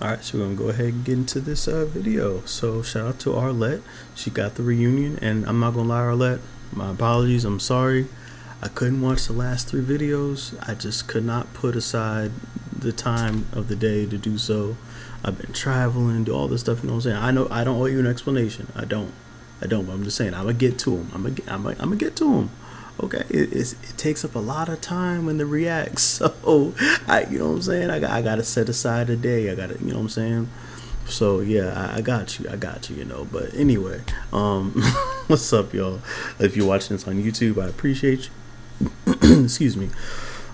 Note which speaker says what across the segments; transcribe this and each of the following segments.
Speaker 1: Alright, so we're gonna go ahead and get into this video. So shout out to Arlette. She got the reunion, and I'm not gonna lie, Arlette, my apologies, I'm sorry. I couldn't watch the last 3 videos. I just could not put aside the time of the day to do so. I've been traveling, do all this stuff, you know what I'm saying? I know I don't owe you an explanation. I don't, but I'm just saying I'm gonna get to him. I'm gonna get to him. Okay, it takes up a lot of time when the reacts, so you know what I'm saying. I gotta set aside a day. I gotta, you know what I'm saying. So yeah, I got you, you know. But anyway, what's up, y'all? If you're watching this on YouTube, I appreciate you. Excuse me.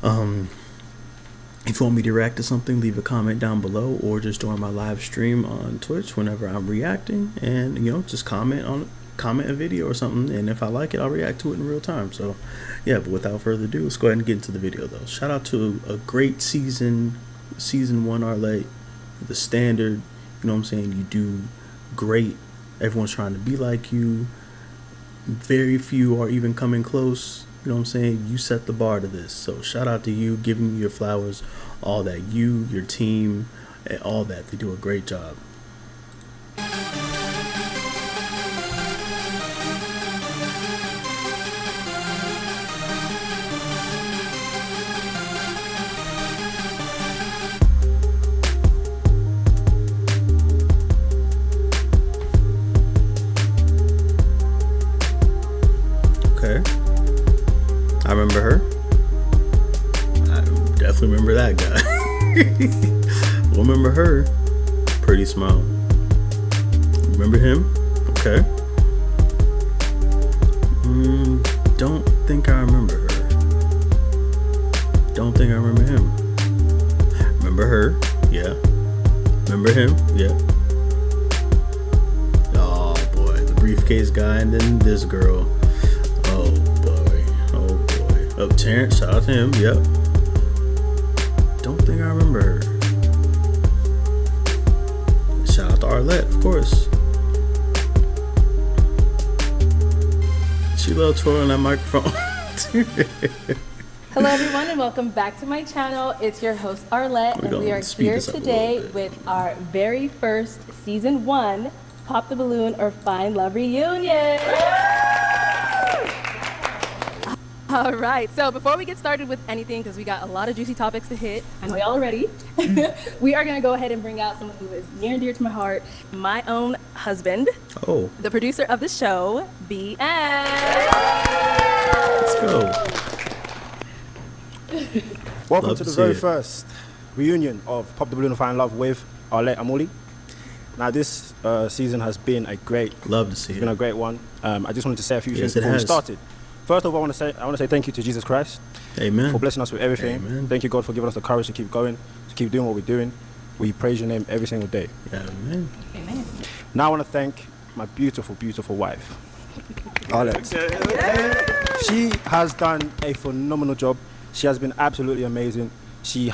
Speaker 1: If you want me to react to something, leave a comment down below, or just join my live stream on Twitch whenever I'm reacting, and you know, just comment a video or something, and if I like it, I'll react to it in real time. So yeah, but without further ado, let's go ahead and get into the video though. Shout out to a great season 1, Arlette, the standard, you know what I'm saying. You do great. Everyone's trying to be like you. Very few are even coming close, you know what I'm saying. You set the bar to this, so shout out to you, giving you your flowers, all that. You, your team, and all that, they do a great job. I remember her. I definitely remember that guy. Remember her. Pretty smile. Remember him? Okay. Don't think I remember her. Don't think I remember him. Remember her? Yeah. Remember him? Yeah. Oh boy, the briefcase guy, and then this girl. Oh, Terrence, shout out to him. Yep. Don't think I remember her. Shout out to Arlette, of course. She loves twirling that microphone.
Speaker 2: Hello everyone, and welcome back to my channel. It's your host Arlette, and we are here today with our very first season 1 Pop the Balloon or Find Love reunion. All right, so before we get started with anything, because we got a lot of juicy topics to hit, I know y'all are ready, we are going to go ahead and bring out someone who is near and dear to my heart, my own husband, the producer of the show, BN.
Speaker 1: Let's go.
Speaker 3: Welcome to the very first reunion of Pop the Balloon and Find Love with Arlette Amuli. Now this season has been a great, it's been a great one. I just wanted to say a few things before we started. First of all, I want to say thank you to Jesus Christ.
Speaker 1: Amen.
Speaker 3: For blessing us with everything.
Speaker 1: Amen.
Speaker 3: Thank you, God, for giving us the courage to keep going, to keep doing what we're doing. We praise your name every single day.
Speaker 1: Amen.
Speaker 2: Amen.
Speaker 3: Now I want to thank my beautiful, beautiful wife, Arlette. She has done a phenomenal job. She has been absolutely amazing. She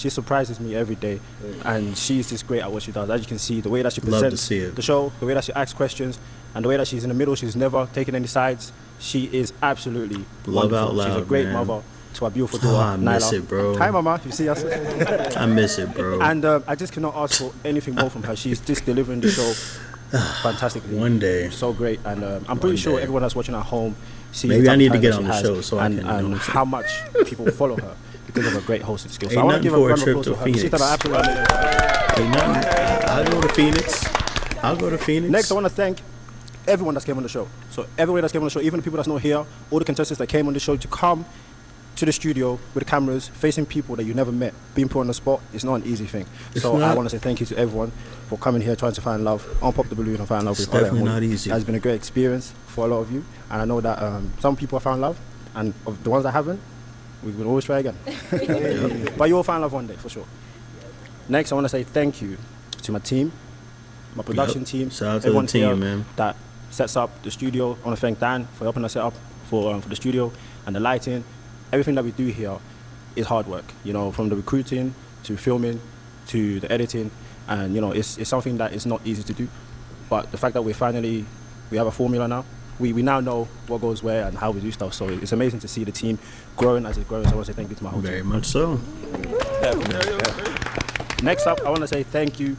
Speaker 3: surprises me every day, and she's just great at what she does. As you can see, the way that she presents the show, the way that she asks questions, and the way that she's in the middle, she's never taken any sides. She is absolutely wonderful.
Speaker 1: Out loud,
Speaker 3: she's a great mother to our beautiful daughter, Nyla.
Speaker 1: I miss it, bro.
Speaker 3: Hi, Mama. You see us?
Speaker 1: I miss it, bro.
Speaker 3: And I just cannot ask for anything more from her. She's just delivering the show fantastically.
Speaker 1: One day.
Speaker 3: So great. And I'm pretty sure everyone that's watching at home sees
Speaker 1: maybe I need to get on the show so I can
Speaker 3: and how much people follow her because of her great hosting skills. So I
Speaker 1: want
Speaker 3: to give
Speaker 1: for
Speaker 3: a
Speaker 1: a trip to Phoenix. I'll go to Phoenix.
Speaker 3: Next, I want to thank everyone that's came on the show. So everyone that's came on the show, even the people that's not here, all the contestants that came on the show, to come to the studio with the cameras, facing people that you never met, being put on the spot, it's not an easy thing. So I want to say thank you to everyone for coming here, trying to find love on Pop the Balloon and find love with Arlette.
Speaker 1: Definitely not easy.
Speaker 3: It has been a great experience for a lot of you, and I know that some people have found love, and of the ones that haven't, we will always try again. But you will find love one day, for sure. Next, I want to say thank you to my team, my production team,
Speaker 1: shout out to the team, man,
Speaker 3: that sets up the studio. I want to thank Dan for helping us set up for the studio and the lighting. Everything that we do here is hard work, you know, from the recruiting to filming to the editing, and you know, it's something that is not easy to do. But the fact that we have a formula now, we now know what goes where and how we do stuff. So it's amazing to see the team growing as it grows. So I want to say thank you to my whole team.
Speaker 1: Very much so.
Speaker 3: Next up, I want to say thank you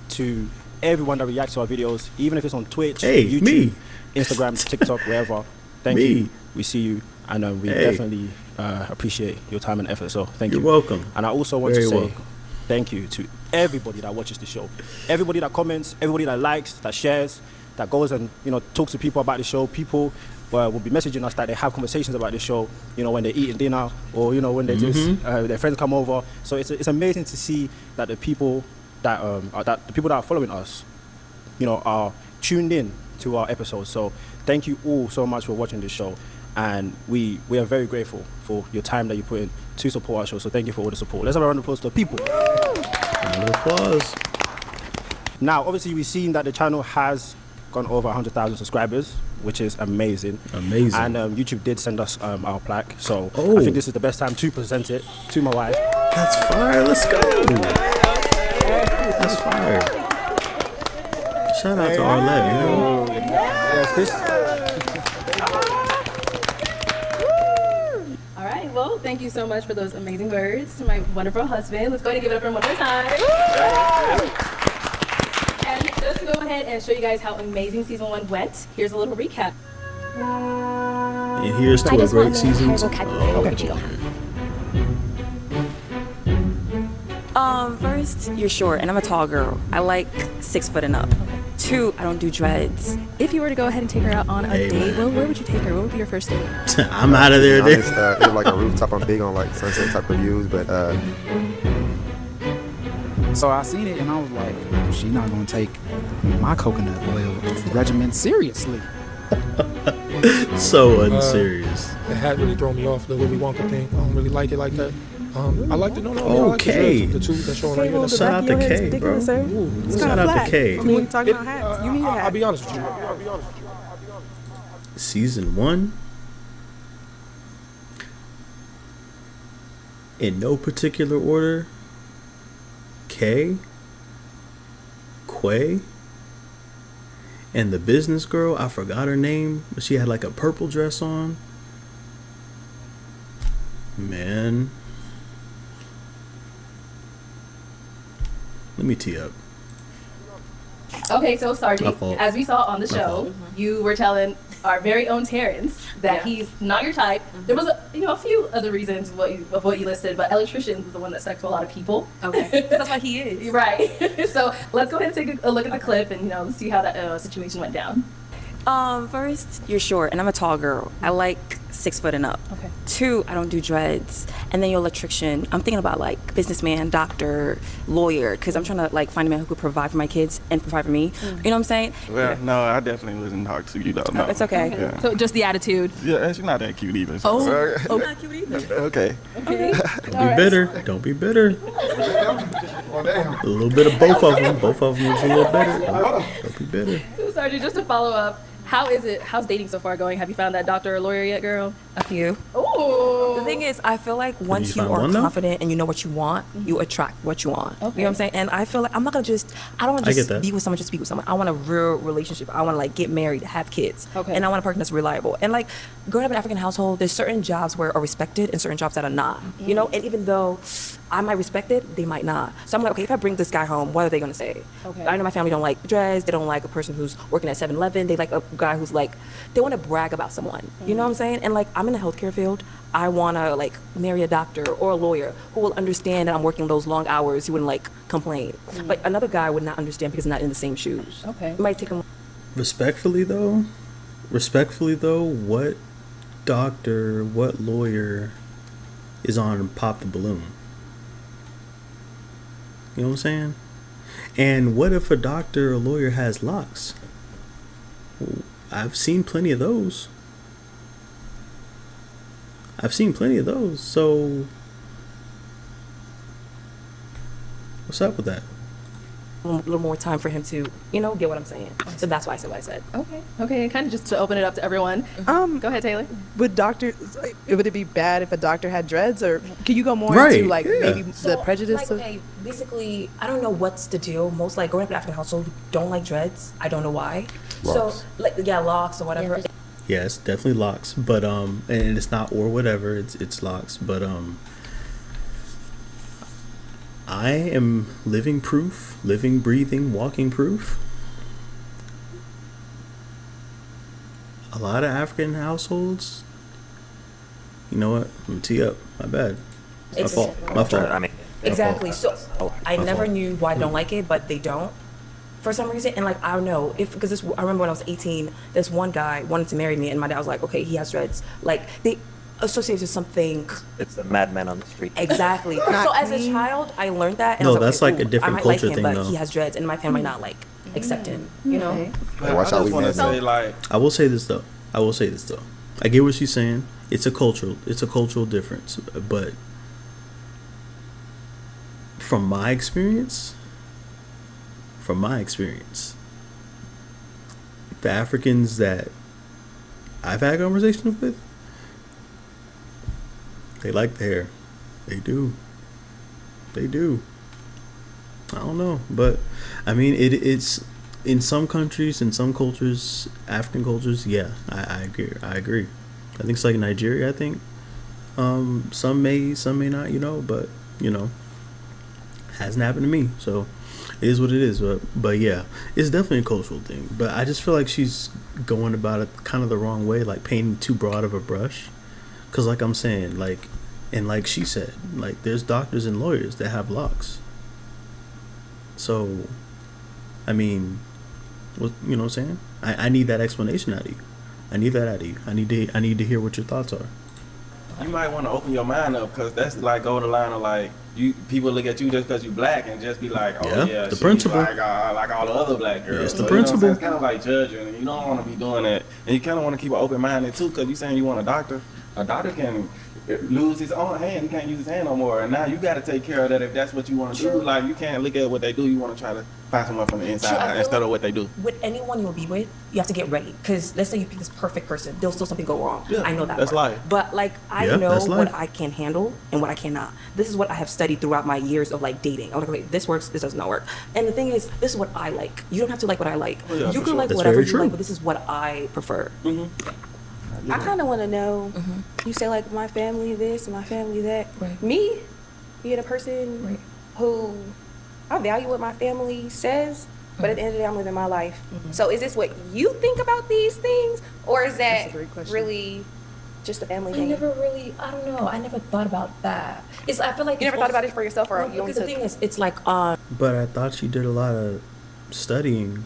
Speaker 3: to everyone that reacts to our videos, even if it's on Twitch,
Speaker 1: Hey,
Speaker 3: YouTube,
Speaker 1: me.
Speaker 3: Instagram, TikTok, wherever. Thank
Speaker 1: Me.
Speaker 3: you. We see you, and we definitely appreciate your time and effort. So thank you.
Speaker 1: You're welcome.
Speaker 3: And I also want
Speaker 1: Very
Speaker 3: to say
Speaker 1: welcome.
Speaker 3: thank you to everybody that watches the show, everybody that comments, everybody that likes, that shares, that goes and talks to people about the show. People will be messaging us that they have conversations about the show, when they're eating dinner or when they just their friends come over. So it's amazing to see that the people that are following us, are tuned in to our episodes. So thank you all so much for watching this show, and we are very grateful for your time that you put in to support our show. So thank you for all the support. Let's have a round of applause to the people.
Speaker 1: Round of applause.
Speaker 3: Now, obviously, we've seen that the channel has gone over 100,000 subscribers, which is amazing.
Speaker 1: Amazing.
Speaker 3: And YouTube did send us our plaque, so
Speaker 1: Oh.
Speaker 3: I think this is the best time to present it to my wife.
Speaker 1: That's fire. Let's go. That's fire. Shout out to Arlette, man.
Speaker 3: Yes, this.
Speaker 2: All right, well, thank you so much for those amazing words to my wonderful husband. Let's go ahead and give it up for him one more time. And just to go ahead and show you guys how amazing season 1 went, here's a little recap.
Speaker 1: And here's to a great season.
Speaker 4: First, you're short, and I'm a tall girl. I like 6 foot and up. 2, I don't do dreads.
Speaker 2: If you were to go ahead and take her out on a
Speaker 1: Hey,
Speaker 2: date,
Speaker 1: man.
Speaker 2: where would you take her? What would be your first date?
Speaker 1: I'm out of there.
Speaker 5: To be honest, either like a rooftop. I'm big on like sunset type of views, but
Speaker 6: So I seen it and I was like, she's not gonna take my coconut oil regimen seriously.
Speaker 1: So unserious.
Speaker 7: The hat really throw me off, the Willy Wonka thing. I don't really like it like that. I like the I like
Speaker 1: Okay.
Speaker 7: the two that showing right here.
Speaker 1: Shout out to K, bro. Shout out to K.
Speaker 7: I mean, talking about hats. You need a hat. I'll be honest with you.
Speaker 1: Season 1. In no particular order. K, Quay, and the business girl, I forgot her name, but she had like a purple dress on. Man. Let me tee up.
Speaker 2: Okay, so
Speaker 1: My
Speaker 2: Sergeant,
Speaker 1: fault.
Speaker 2: as we saw on the
Speaker 1: My
Speaker 2: show,
Speaker 1: fault.
Speaker 2: you were telling our very own Terrence that he's not your type. There was a few other reasons of what you listed, but electrician was the one that stuck to a lot of people.
Speaker 4: Okay. That's what he is.
Speaker 2: Right. So let's go ahead and take a look at the clip and see how that situation went down.
Speaker 4: First, you're short, and I'm a tall girl. I like 6 foot and up.
Speaker 2: Okay.
Speaker 4: 2, I don't do dreads. And then your electrician, I'm thinking about like businessman, doctor, lawyer, because I'm trying to like find a man who could provide for my kids and provide for me. You know what I'm saying?
Speaker 8: Well, no, I definitely wouldn't talk to you though. No.
Speaker 4: It's okay.
Speaker 8: Yeah.
Speaker 2: So just the attitude.
Speaker 8: Yeah, and she's not that cute either. So.
Speaker 4: Oh, not cute either.
Speaker 8: Okay.
Speaker 1: Don't be bitter. Don't be bitter. A little bit of both of them. Both of them was a little bitter. Don't be bitter.
Speaker 2: So Sergeant, just to follow up, how's dating so far going? Have you found that doctor or lawyer yet, girl?
Speaker 4: A few.
Speaker 2: Oh.
Speaker 4: The thing is, I feel like once you
Speaker 1: find
Speaker 4: are
Speaker 1: one, though?
Speaker 4: confident and you know what you want, you attract what you want. You know what I'm saying? And I feel like I'm not gonna I don't want
Speaker 1: I
Speaker 4: to
Speaker 1: get
Speaker 4: just
Speaker 1: that.
Speaker 4: be with someone just to be with someone. I want a real relationship. I want to like get married, have kids,
Speaker 2: Okay.
Speaker 4: and I want a person that's reliable. And like growing up in an African household, there's certain jobs where are respected and certain jobs that are not. You know, and even though I might respect it, they might not. So I'm like, okay, if I bring this guy home, what are they gonna say?
Speaker 2: Okay.
Speaker 4: I know my family don't like dreads. They don't like a person who's working at 7-Eleven. They like a guy who's like, they want to brag about someone. You know what I'm saying? And like, I'm in the healthcare field. I want to like marry a doctor or a lawyer who will understand that I'm working those long hours. He wouldn't like complain. But another guy would not understand because not in the same shoes.
Speaker 2: Okay.
Speaker 4: It might take him.
Speaker 1: Respectfully though, what doctor, what lawyer is on Pop the Balloon? You know what I'm saying? And what if a doctor or lawyer has locks? I've seen plenty of those. So what's up with that?
Speaker 4: A little more time for him to, get what I'm saying. So that's why I said what I said.
Speaker 2: Okay, and kind of just to open it up to everyone. Go ahead, Taylor.
Speaker 9: Would it be bad if a doctor had dreads, or can you go more
Speaker 1: Right,
Speaker 9: into like
Speaker 1: yeah.
Speaker 9: maybe the prejudice
Speaker 4: Like,
Speaker 9: of?
Speaker 4: okay, basically, I don't know what's the deal. Most like growing up in an African household don't like dreads. I don't know why.
Speaker 5: Locks.
Speaker 4: So like locks or whatever.
Speaker 1: Yes, definitely locks, but and it's not or whatever. It's locks, but I am living proof, living, breathing, walking proof. A lot of African households, you know what? I'm gonna tee up. My bad. My fault. My fault.
Speaker 4: I mean, exactly. So I never knew why I don't like it, but they don't for some reason. And like, I don't know if, because I remember when I was 18, this one guy wanted to marry me, and my dad was like, okay, he has dreads. Like, they associate with something.
Speaker 10: It's the madman on the street.
Speaker 4: Exactly. So as a child, I learned that. And
Speaker 1: No,
Speaker 4: I was
Speaker 1: that's
Speaker 4: okay,
Speaker 1: like a
Speaker 4: ooh,
Speaker 1: different
Speaker 4: I might
Speaker 1: culture
Speaker 4: like
Speaker 1: thing,
Speaker 4: him, but
Speaker 1: though.
Speaker 4: he has dreads, and my family not like accept him. You know.
Speaker 5: Hey, watch
Speaker 8: I
Speaker 5: out,
Speaker 8: just
Speaker 5: we
Speaker 8: want to
Speaker 5: mad.
Speaker 8: say, like,
Speaker 1: I will say this though. I get what she's saying. It's a cultural difference. But from my experience, the Africans that I've had conversations with, they like the hair. They do. I don't know, but I mean, it's in some countries, in some cultures, African cultures. Yeah, I agree. I think it's like Nigeria. I think some may not. But hasn't happened to me. So it is what it is. But yeah, it's definitely a cultural thing. But I just feel like she's going about it kind of the wrong way, like painting too broad of a brush. Cause like I'm saying, like, and like she said, like there's doctors and lawyers that have locks. So, I mean, what you know what I'm saying? I need that explanation out of you. I need to hear what your thoughts are.
Speaker 8: you might want to open your mind up, because that's like go the line of like, people look at you just because you black and just be like, oh yeah,
Speaker 1: the
Speaker 8: she's
Speaker 1: principle.
Speaker 8: like all the other black girls.
Speaker 1: It's the
Speaker 8: So,
Speaker 1: principle.
Speaker 8: It's kind of like judging, and you don't want to be doing that. And you kind of want to keep an open minded too, because you saying you want a doctor. A doctor can lose his own hand. He can't use his hand no more. And now you got to take care of that if that's what you want to do. Like, you can't look at what they do. You want to try to find someone from the inside instead of what they do.
Speaker 4: With anyone you will be with, you have to get ready. Because let's say you pick this perfect person, there'll still something go wrong.
Speaker 8: Yeah,
Speaker 4: I know that.
Speaker 8: that's
Speaker 4: part.
Speaker 8: life.
Speaker 4: But like, I
Speaker 1: Yeah,
Speaker 4: know
Speaker 1: that's
Speaker 4: what
Speaker 1: life.
Speaker 4: I can handle and what I cannot. This is what I have studied throughout my years of like dating. I'm like, okay, this works, this does not work. And the thing is, this is what I like. You don't have to like what I like.
Speaker 8: Oh, yeah,
Speaker 4: you
Speaker 8: for
Speaker 4: can
Speaker 8: sure.
Speaker 4: like
Speaker 1: That's
Speaker 4: whatever
Speaker 1: very
Speaker 4: you
Speaker 1: true.
Speaker 4: like, but this is what I prefer.
Speaker 11: I kind of want to know. You say like my family this, my family that.
Speaker 4: Right.
Speaker 11: Me, being a person
Speaker 4: Right.
Speaker 11: who I value what my family says, but at the end of the day, I'm living my life. So is this what you think about these things, or is
Speaker 9: That's
Speaker 11: that
Speaker 9: a great question.
Speaker 11: really just a family
Speaker 4: I
Speaker 11: thing?
Speaker 4: never really, I don't know. I never thought about that. I feel like
Speaker 11: You never thought about it for yourself, or you
Speaker 4: because the
Speaker 11: only
Speaker 4: thing
Speaker 11: took?
Speaker 4: is, it's like,
Speaker 1: But I thought she did a lot of studying.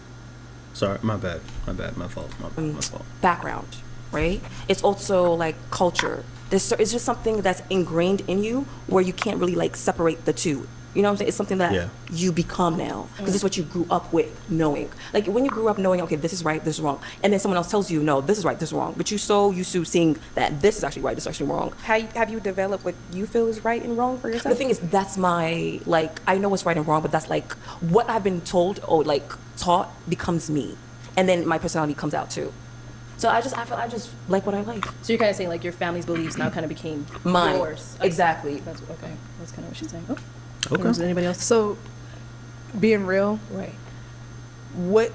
Speaker 1: Sorry, my bad. My fault. My fault.
Speaker 4: background, right? It's also like culture. It's just something that's ingrained in you where you can't really like separate the two. You know what I'm saying? It's something that
Speaker 1: Yeah.
Speaker 4: you become now because it's what you grew up with knowing. Like when you grew up knowing, okay, this is right, this is wrong, and then someone else tells you, no, this is right, this is wrong, but you're so used to seeing that this is actually right, this is actually wrong.
Speaker 11: Have you developed what you feel is right and wrong for
Speaker 4: The
Speaker 11: yourself?
Speaker 4: thing is, that's my, like, I know what's right and wrong, but that's like what I've been told or like taught becomes me, and then my personality comes out too. So I feel I just like what I like.
Speaker 2: So you're kind of saying like your family's beliefs now kind of became
Speaker 4: Mine.
Speaker 2: yours.
Speaker 4: Exactly.
Speaker 2: That's okay. That's kind of what she's saying. Oh.
Speaker 1: Okay.
Speaker 2: Is anybody else?
Speaker 9: So, being real,
Speaker 4: Right.
Speaker 9: what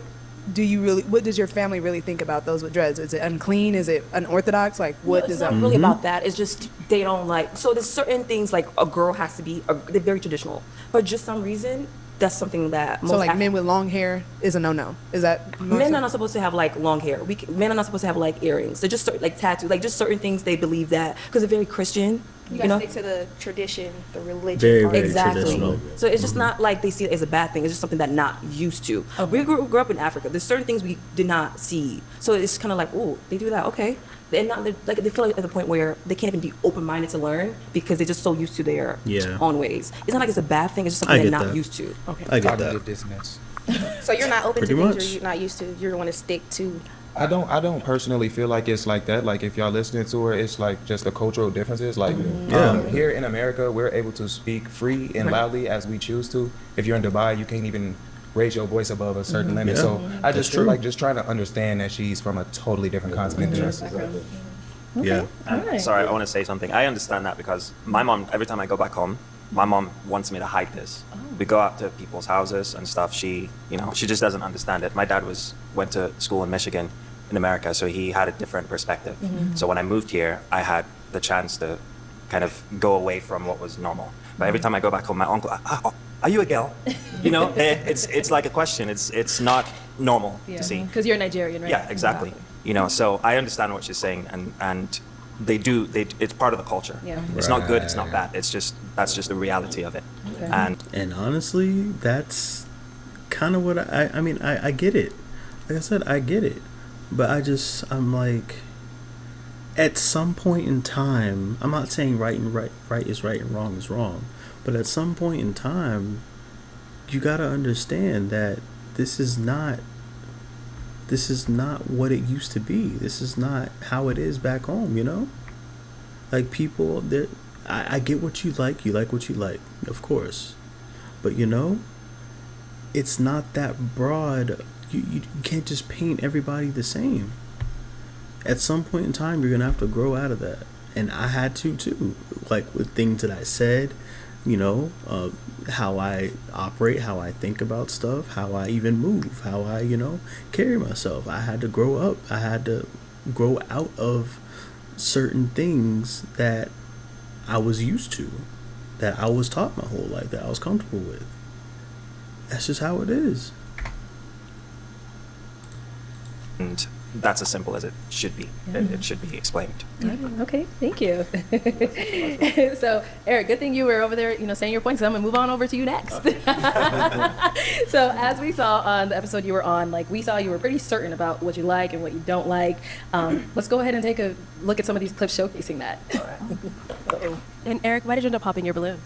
Speaker 9: does your family really think about those with dreads? Is it unclean? Is it unorthodox? Like, what
Speaker 4: It's
Speaker 9: does
Speaker 4: not
Speaker 9: that?
Speaker 4: really about that. It's just they don't like. So there's certain things like a girl has to be. They're very traditional, but just some reason that's something that most
Speaker 9: So, like,
Speaker 4: Af-
Speaker 9: men with long hair is a no-no. Is that
Speaker 4: men are not supposed to have like long hair. Men are not supposed to have like earrings. They're just like tattoos, like just certain things they believe that because they're very Christian.
Speaker 11: You
Speaker 4: You know.
Speaker 11: gotta stick to the tradition, the religion.
Speaker 1: Very,
Speaker 11: part.
Speaker 1: very
Speaker 4: Exactly.
Speaker 1: traditional.
Speaker 4: So it's just not like they see it as a bad thing. It's just something that not used to. We grew up in Africa. There's certain things we did not see. So it's kind of like, oh, they do that. Okay. They're like they feel like at the point where they can't even be open-minded to learn because they're just so used to their
Speaker 1: Yeah.
Speaker 4: own ways. It's not like it's a bad thing. It's just
Speaker 1: I
Speaker 4: something they're
Speaker 1: get
Speaker 4: not
Speaker 1: that.
Speaker 4: used to.
Speaker 2: Okay.
Speaker 1: I get that.
Speaker 6: Cognitive dissonance.
Speaker 11: So you're not open
Speaker 1: Pretty
Speaker 11: to things
Speaker 1: much.
Speaker 11: you're not used to. You're want to stick to.
Speaker 12: I don't personally feel like it's like that. Like if y'all listening to her, it's like just the cultural differences. Like
Speaker 1: Yeah.
Speaker 12: here in America, we're able to speak free and loudly as we choose to. If you're in Dubai, you can't even raise your voice above a certain limit.
Speaker 1: Yeah.
Speaker 12: So I
Speaker 1: That's
Speaker 12: just feel
Speaker 1: true.
Speaker 12: like just trying to understand that she's from a totally different continent than us.
Speaker 1: Yeah.
Speaker 2: Alright.
Speaker 10: Sorry, I want to say something. I understand that because my mom, every time I go back home, my mom wants me to hide this. We go out to people's houses and stuff. She just doesn't understand it. My dad went to school in Michigan, in America, so he had a different perspective. So when I moved here, I had the chance to kind of go away from what was normal. But every time I go back home, my uncle, are you a girl? You know, it's like a question. It's not normal to see.
Speaker 2: Because you're Nigerian, right?
Speaker 10: Yeah, exactly. You know, so I understand what she's saying, and it's part of the culture.
Speaker 2: Yeah.
Speaker 10: It's not good, it's not bad. That's just the reality of it.
Speaker 2: Okay.
Speaker 10: And
Speaker 1: honestly, that's kind of what I mean, I get it. Like I said, I get it. But I'm like, at some point in time, I'm not saying right is right and wrong is wrong, but at some point in time, you gotta understand that this is not what it used to be. This is not how it is back home, you know? Like, people, I get what you like what you like, of course. But, you know, it's not that broad. You can't just paint everybody the same. At some point in time, you're going to have to grow out of that. And I had to, too. Like, with things that I said, you know, how I operate, how I think about stuff, how I even move, how I, you know, carry myself. I had to grow up. I had to grow out of certain things that I was used to, that I was taught my whole life, that I was comfortable with. That's just how it is.
Speaker 10: And that's as simple as it should be. It should be explained.
Speaker 2: Okay, thank you. So, Eric, good thing you were over there, you know, saying your points. So I'm gonna move on over to you next. So, as we saw on the episode you were on, like, we saw you were pretty certain about what you like and what you don't like. Let's go ahead and take a look at some of these clips showcasing that. Uh-oh. And Eric, why did you end up popping your balloon?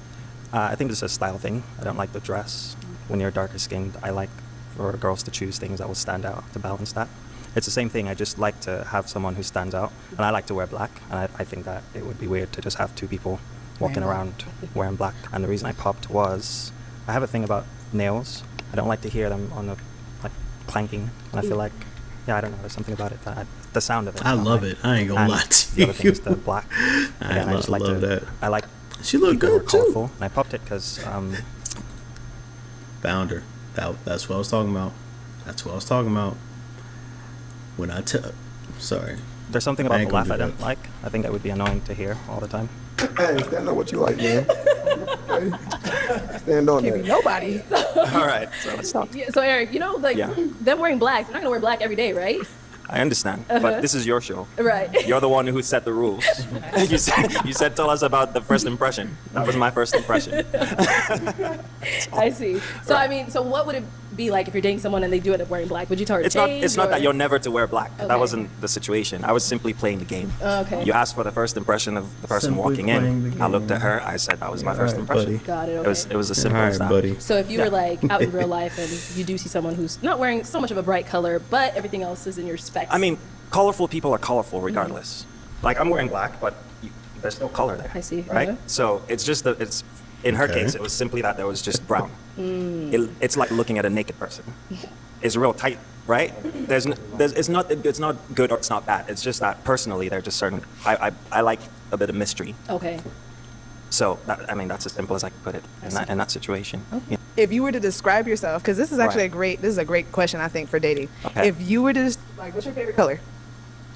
Speaker 10: I think it's a style thing. I don't like the dress. When you're darker skinned, I like for girls to choose things that will stand out to balance that. It's the same thing. I just like to have someone who stands out, and I like to wear black. And I think that it would be weird to just have two people walking around wearing black. And the reason I popped was I have a thing about nails. I don't like to hear them on the clanking, and I feel like, yeah, I don't know. There's something about it the sound of it.
Speaker 1: I love it. I ain't gonna lie to
Speaker 10: the
Speaker 1: you.
Speaker 10: other thing is the black.
Speaker 1: I love that.
Speaker 10: I like.
Speaker 1: She looked
Speaker 10: people who are
Speaker 1: good too.
Speaker 10: colorful, and I popped it because.
Speaker 1: Found her. That's what I was talking about. That's what I was talking about. When I sorry.
Speaker 10: There's something about the laugh I
Speaker 1: that.
Speaker 10: don't like. I think that would be annoying to hear all the time.
Speaker 5: Hey, stand on what you like, man. Stand on
Speaker 9: Can't
Speaker 5: that.
Speaker 9: be nobody.
Speaker 10: All right, so let's stop.
Speaker 2: Yeah, so, Eric, you know, like, them wearing black, they're not gonna wear black every day, right?
Speaker 10: I understand, but this is your show.
Speaker 2: Right.
Speaker 10: You're the one who set the rules. you said tell us about the first impression. That was my first impression.
Speaker 2: I see. So, I mean, so what would it be like if you're dating someone and they do end up wearing black? Would you tell her to change?
Speaker 10: It's not
Speaker 2: or?
Speaker 10: that you're never to wear black.
Speaker 2: Okay.
Speaker 10: That wasn't the situation. I was simply playing the game.
Speaker 2: Okay.
Speaker 10: You asked for the first impression of the person walking in. I looked at her. I said that was my first impression.
Speaker 2: Got it. Okay.
Speaker 10: It was as simple as that.
Speaker 1: Buddy.
Speaker 2: So if you were like out in real life and you do see someone who's not wearing so much of a bright color, but everything else is in your specs.
Speaker 10: I mean, colorful people are colorful regardless. Like, I'm wearing black, but there's no color there.
Speaker 2: I see.
Speaker 10: Right?
Speaker 2: Okay.
Speaker 10: So it's just in her case, it was simply that there was just brown. It's like looking at a naked person. It's real tight, right? It's not good or it's not bad. It's just that personally, they're just certain. I like a bit of mystery.
Speaker 2: Okay.
Speaker 10: So that's as simple as I could put it in that situation.
Speaker 2: Okay.
Speaker 10: Yeah.
Speaker 9: If you were to describe yourself, because this is actually this is a great question, I think, for dating.
Speaker 10: Okay.
Speaker 9: If you were to what's your favorite color?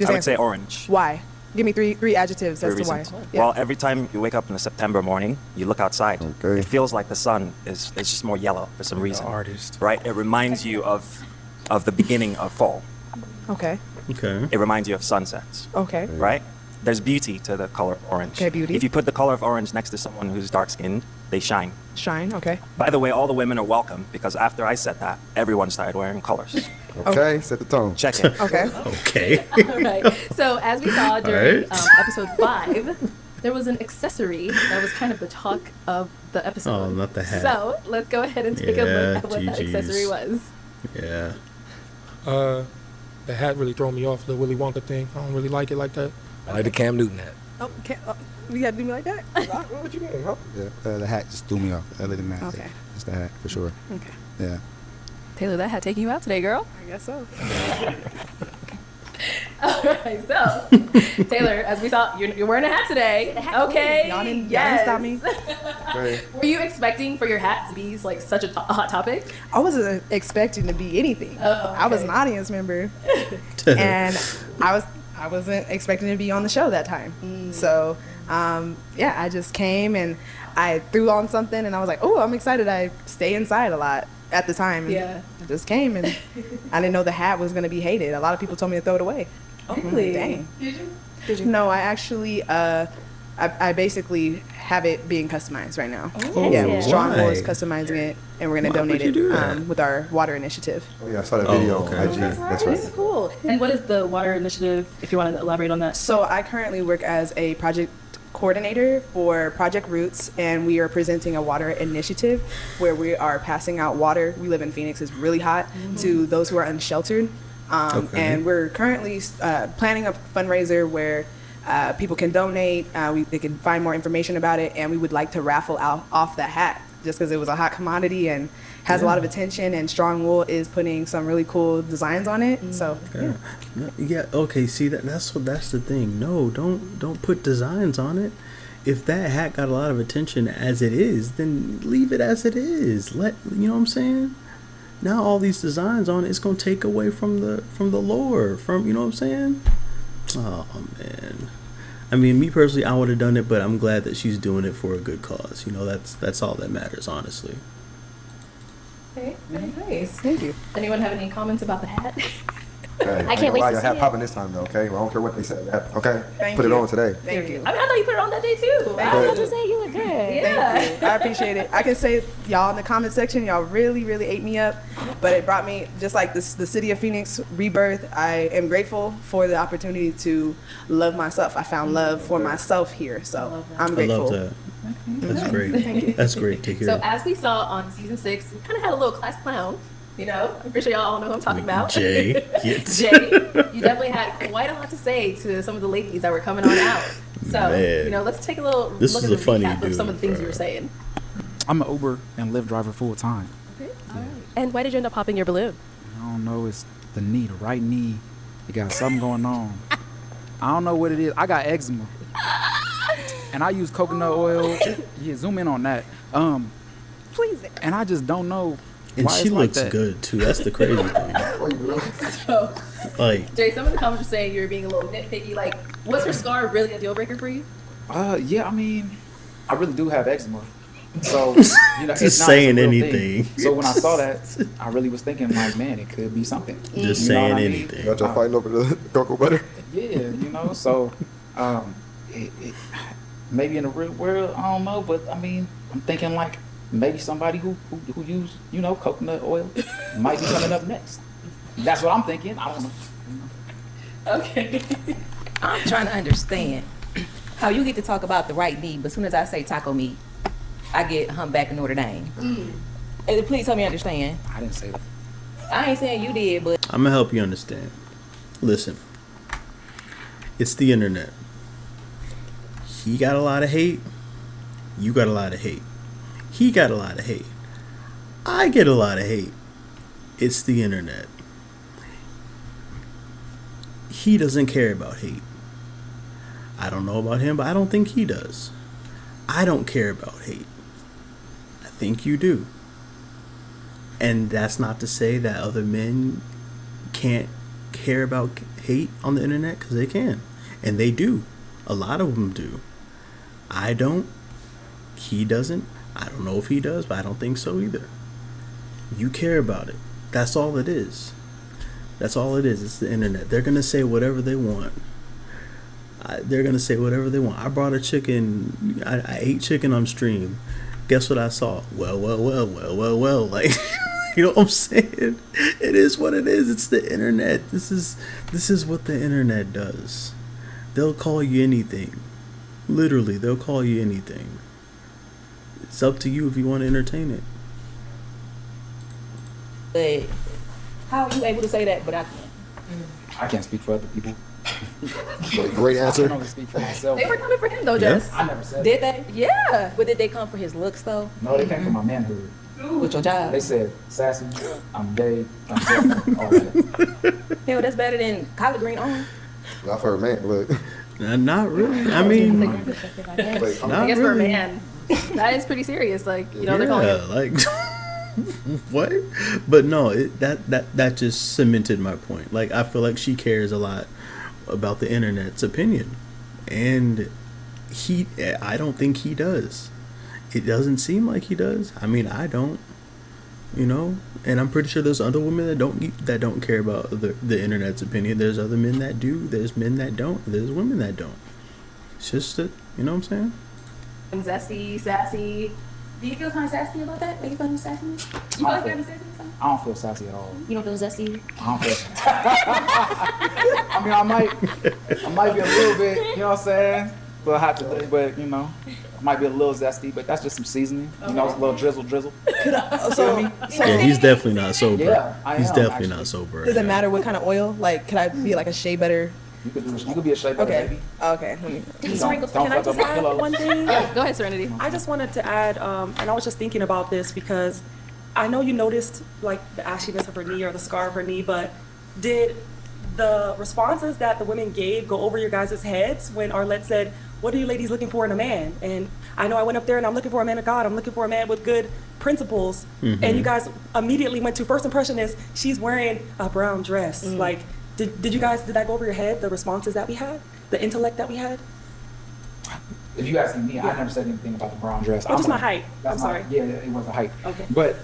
Speaker 10: I would say orange.
Speaker 9: Why? Give me three adjectives as to why. Yeah.
Speaker 10: Well, every time you wake up in a September morning, you look outside.
Speaker 5: Okay.
Speaker 10: It feels like the sun is just more yellow for some reason.
Speaker 6: Artist.
Speaker 10: Right? It reminds you of the beginning of fall.
Speaker 9: Okay.
Speaker 1: Okay.
Speaker 10: It reminds you of sunsets.
Speaker 9: Okay.
Speaker 10: Right? There's beauty to the color of orange.
Speaker 9: Okay, beauty.
Speaker 10: If you put the color of orange next to someone who's dark-skinned, they shine.
Speaker 9: Shine. Okay.
Speaker 10: By the way, all the women are welcome because after I said that, everyone started wearing colors.
Speaker 5: Okay, set the tone.
Speaker 10: Check it.
Speaker 9: Okay.
Speaker 1: Okay.
Speaker 2: All right. So as we saw during episode 5, there was an accessory that was kind of the talk of the episode.
Speaker 1: Oh, not the hat.
Speaker 2: So let's go ahead and take a look at what that accessory was.
Speaker 1: Yeah.
Speaker 7: The hat really throw me off, the Willy Wonka thing. I don't really like it like that.
Speaker 6: I like the Cam Newton hat.
Speaker 9: Oh, you got to do me like that?
Speaker 6: What you mean?
Speaker 5: Yeah, the hat just threw me off. Other than that,
Speaker 9: Okay.
Speaker 5: just the hat for sure.
Speaker 9: Okay.
Speaker 5: Yeah.
Speaker 2: Taylor, that hat taking you out today, girl.
Speaker 9: I guess so.
Speaker 2: All right, so Taylor, as we saw, you're wearing a hat today. Okay.
Speaker 9: Y'all didn't
Speaker 2: yes.
Speaker 9: stop me.
Speaker 5: Okay.
Speaker 2: Were you expecting for your hat to be like such a hot topic?
Speaker 9: I wasn't expecting to be anything.
Speaker 2: Oh,
Speaker 9: I was
Speaker 2: okay.
Speaker 9: an audience member, and I wasn't expecting to be on the show that time. So, I just came and I threw on something and I was like, oh, I'm excited. I stay inside a lot at the time. And
Speaker 2: Yeah.
Speaker 9: I just came and I didn't know the hat was going to be hated. A lot of people told me to throw it away.
Speaker 2: Oh,
Speaker 9: I'm like,
Speaker 2: really?
Speaker 9: dang.
Speaker 2: Did you?
Speaker 9: No, I actually, I basically have it being customized right now.
Speaker 1: Oh,
Speaker 9: yeah, Strong Wool is
Speaker 1: why?
Speaker 9: customizing it, and we're going to
Speaker 1: Why would
Speaker 9: donate
Speaker 1: you
Speaker 9: it
Speaker 1: do that?
Speaker 9: with our water initiative.
Speaker 5: Oh, yeah, I saw that video
Speaker 1: okay.
Speaker 5: on IG. That's
Speaker 2: That's
Speaker 5: right.
Speaker 2: cool. And what is the water initiative, if you want to elaborate on that?
Speaker 9: So I currently work as a project coordinator for Project Roots, and we are presenting a water initiative where we are passing out water. We live in Phoenix, it's really hot, to those who are unsheltered.
Speaker 1: Okay.
Speaker 9: And we're currently planning a fundraiser where people can donate, they can find more information about it, and we would like to raffle off that hat just because it was a hot commodity and has a lot of attention, and Strong Wool is putting some really cool designs on it. So
Speaker 1: Yeah. Okay. See that's the thing. No, don't put designs on it. If that hat got a lot of attention as it is, then leave it as it is. You know what I'm saying? Now all these designs on it, it's gonna take away from the lore. You know what I'm saying? Oh man. I mean, me personally, I would have done it, but I'm glad that she's doing it for a good cause. You know, that's all that matters, honestly.
Speaker 2: Okay, very nice.
Speaker 9: thank you.
Speaker 2: Anyone have any comments about the hat?
Speaker 5: Hey,
Speaker 11: I can't wait to
Speaker 5: Your
Speaker 11: see
Speaker 5: hat
Speaker 11: it.
Speaker 5: popping this time, though, okay? Well, I don't care what they say. Okay?
Speaker 9: Thank
Speaker 5: Put it
Speaker 9: you.
Speaker 5: on today.
Speaker 9: Thank you.
Speaker 2: I mean, I thought you put it on that day too.
Speaker 11: I was about to say you look good.
Speaker 2: Yeah.
Speaker 9: Thank you. I appreciate it. I can say y'all in the comment section, y'all really, really ate me up, but it brought me, just like the city of Phoenix rebirth, I am grateful for the opportunity to love myself. I found love for myself here, so I'm
Speaker 1: I
Speaker 9: grateful.
Speaker 1: love that. That's great. That's great to hear.
Speaker 2: So as we saw on season 6, we kind of had a little class clown. You know, I'm pretty sure y'all all know who I'm talking about.
Speaker 1: Jay.
Speaker 2: Jay, you definitely had quite a lot to say to some of the ladies that were coming on out. So,
Speaker 1: Man.
Speaker 2: you know, let's take a little
Speaker 1: This
Speaker 2: look
Speaker 1: is
Speaker 2: at the
Speaker 1: a funny
Speaker 2: recap of some of the
Speaker 1: dude,
Speaker 2: things you were
Speaker 1: bro.
Speaker 2: saying.
Speaker 6: I'm an Uber and Lyft driver full time.
Speaker 2: Okay, all right. And why did you end up popping your balloon?
Speaker 6: I don't know, it's the knee, the right knee. It got something going on. I don't know what it is. I got eczema. And I use coconut oil. Yeah, zoom in on that.
Speaker 9: Please.
Speaker 6: And I just don't know
Speaker 1: And
Speaker 6: why
Speaker 1: she
Speaker 6: it's like
Speaker 1: looks
Speaker 6: that.
Speaker 1: good too. That's the crazy thing.
Speaker 2: So,
Speaker 1: Like,
Speaker 2: Jay, some of the comments were saying you were being a little nitpicky. Like, was her scar really a deal breaker for you?
Speaker 6: Yeah, I mean, I really do have eczema. So, you know,
Speaker 1: Just
Speaker 6: it's not
Speaker 1: saying
Speaker 6: a real
Speaker 1: anything.
Speaker 6: thing. So when I saw that, I really was thinking, like, man, it could be something.
Speaker 1: just
Speaker 6: You know
Speaker 1: saying
Speaker 6: what I mean?
Speaker 1: anything.
Speaker 5: Got y'all fighting over the cocoa butter?
Speaker 6: Yeah, you know, so maybe in the real world, I don't know, but I mean, I'm thinking like maybe somebody who use, you know, coconut oil might be coming up next. That's what I'm thinking. I don't know.
Speaker 2: Okay.
Speaker 13: I'm trying to understand how you get to talk about the right knee, but as soon as I say taco meat, I get humpback in Notre Dame. And please help me understand.
Speaker 6: I didn't say that.
Speaker 13: I ain't saying you did, but
Speaker 1: I'm gonna help you understand. Listen, it's the internet. He got a lot of hate. You got a lot of hate. He got a lot of hate. I get a lot of hate. It's the internet. He doesn't care about hate. I don't know about him, but I don't think he does. I don't care about hate. I think you do. And that's not to say that other men can't care about hate on the internet, because they can. And they do. A lot of them do. I don't. He doesn't. I don't know if he does, but I don't think so either. You care about it. That's all it is. That's all it is. It's the internet. They're going to say whatever they want. They're going to say whatever they want. I brought a chicken. I ate chicken on stream. Guess what I saw? Well. Like, you know what I'm saying? It is what it is. It's the internet. This is what the internet does. They'll call you anything. Literally, they'll call you anything. It's up to you if you want to entertain it.
Speaker 13: but how are you able to say that? But I can't.
Speaker 6: I can't speak for other people.
Speaker 5: Great
Speaker 6: I
Speaker 5: answer.
Speaker 6: can only speak for myself.
Speaker 2: They were coming for him though,
Speaker 1: Yeah.
Speaker 2: Jess.
Speaker 6: I never said
Speaker 13: Did
Speaker 6: that.
Speaker 13: they?
Speaker 2: Yeah.
Speaker 13: But did they come for his looks though?
Speaker 6: No, they came from my manhood.
Speaker 13: With your job?
Speaker 6: They said, sassy, I'm gay, I'm different, all that.
Speaker 13: Hell, that's better than collard green on.
Speaker 5: I've heard, man, look.
Speaker 1: Not really. I mean,
Speaker 5: Wait,
Speaker 1: not
Speaker 2: I guess for a
Speaker 1: really.
Speaker 2: man, that is pretty serious. Like, you know, they're calling
Speaker 1: Yeah,
Speaker 2: it.
Speaker 1: like what? But no, that just cemented my point. Like, I feel like she cares a lot about the internet's opinion, and I don't think he does. it doesn't seem like he does. I mean, I don't. You know, and I'm pretty sure there's other women that don't care about the internet's opinion. There's other men that do. There's men that don't. There's women that don't. It's just that, you know what I'm saying?
Speaker 2: Zesty, sassy. Do you feel kind of sassy about that? Are you feeling sassy? You feel like you're sassy?
Speaker 6: I don't feel sassy at all.
Speaker 2: You don't feel zesty?
Speaker 6: I don't feel. I mean, I might be a little bit. You know what I'm saying? A little hot today, but you know. Might be a little zesty, but that's just some seasoning. You know, it's a little drizzle.
Speaker 1: Yeah, he's definitely not sober.
Speaker 6: Yeah,
Speaker 1: he's definitely not sober.
Speaker 9: Does it matter what kind of oil? Like, could I be like a shea butter?
Speaker 6: You could be a shea butter, baby.
Speaker 9: Okay. Let me.
Speaker 14: Can I just add one thing?
Speaker 2: Go ahead, Serenity.
Speaker 14: I just wanted to add, and I was just thinking about this because I know you noticed like the ashiness of her knee or the scar of her knee, but did the responses that the women gave go over your guys' heads when Arlette said, "What are you ladies looking for in a man?" And I know I went up there and I'm looking for a man of God. I'm looking for a man with good principles.
Speaker 1: Mm-hmm.
Speaker 14: And you guys immediately went to first impression is she's wearing a brown dress. Like, did you guys, did that go over your head, the responses that we had, the intellect that we had?
Speaker 6: If you asking me, I never said anything about the brown dress.
Speaker 14: Just my height. I'm sorry.
Speaker 6: Yeah, it was a height.
Speaker 14: Okay.
Speaker 6: But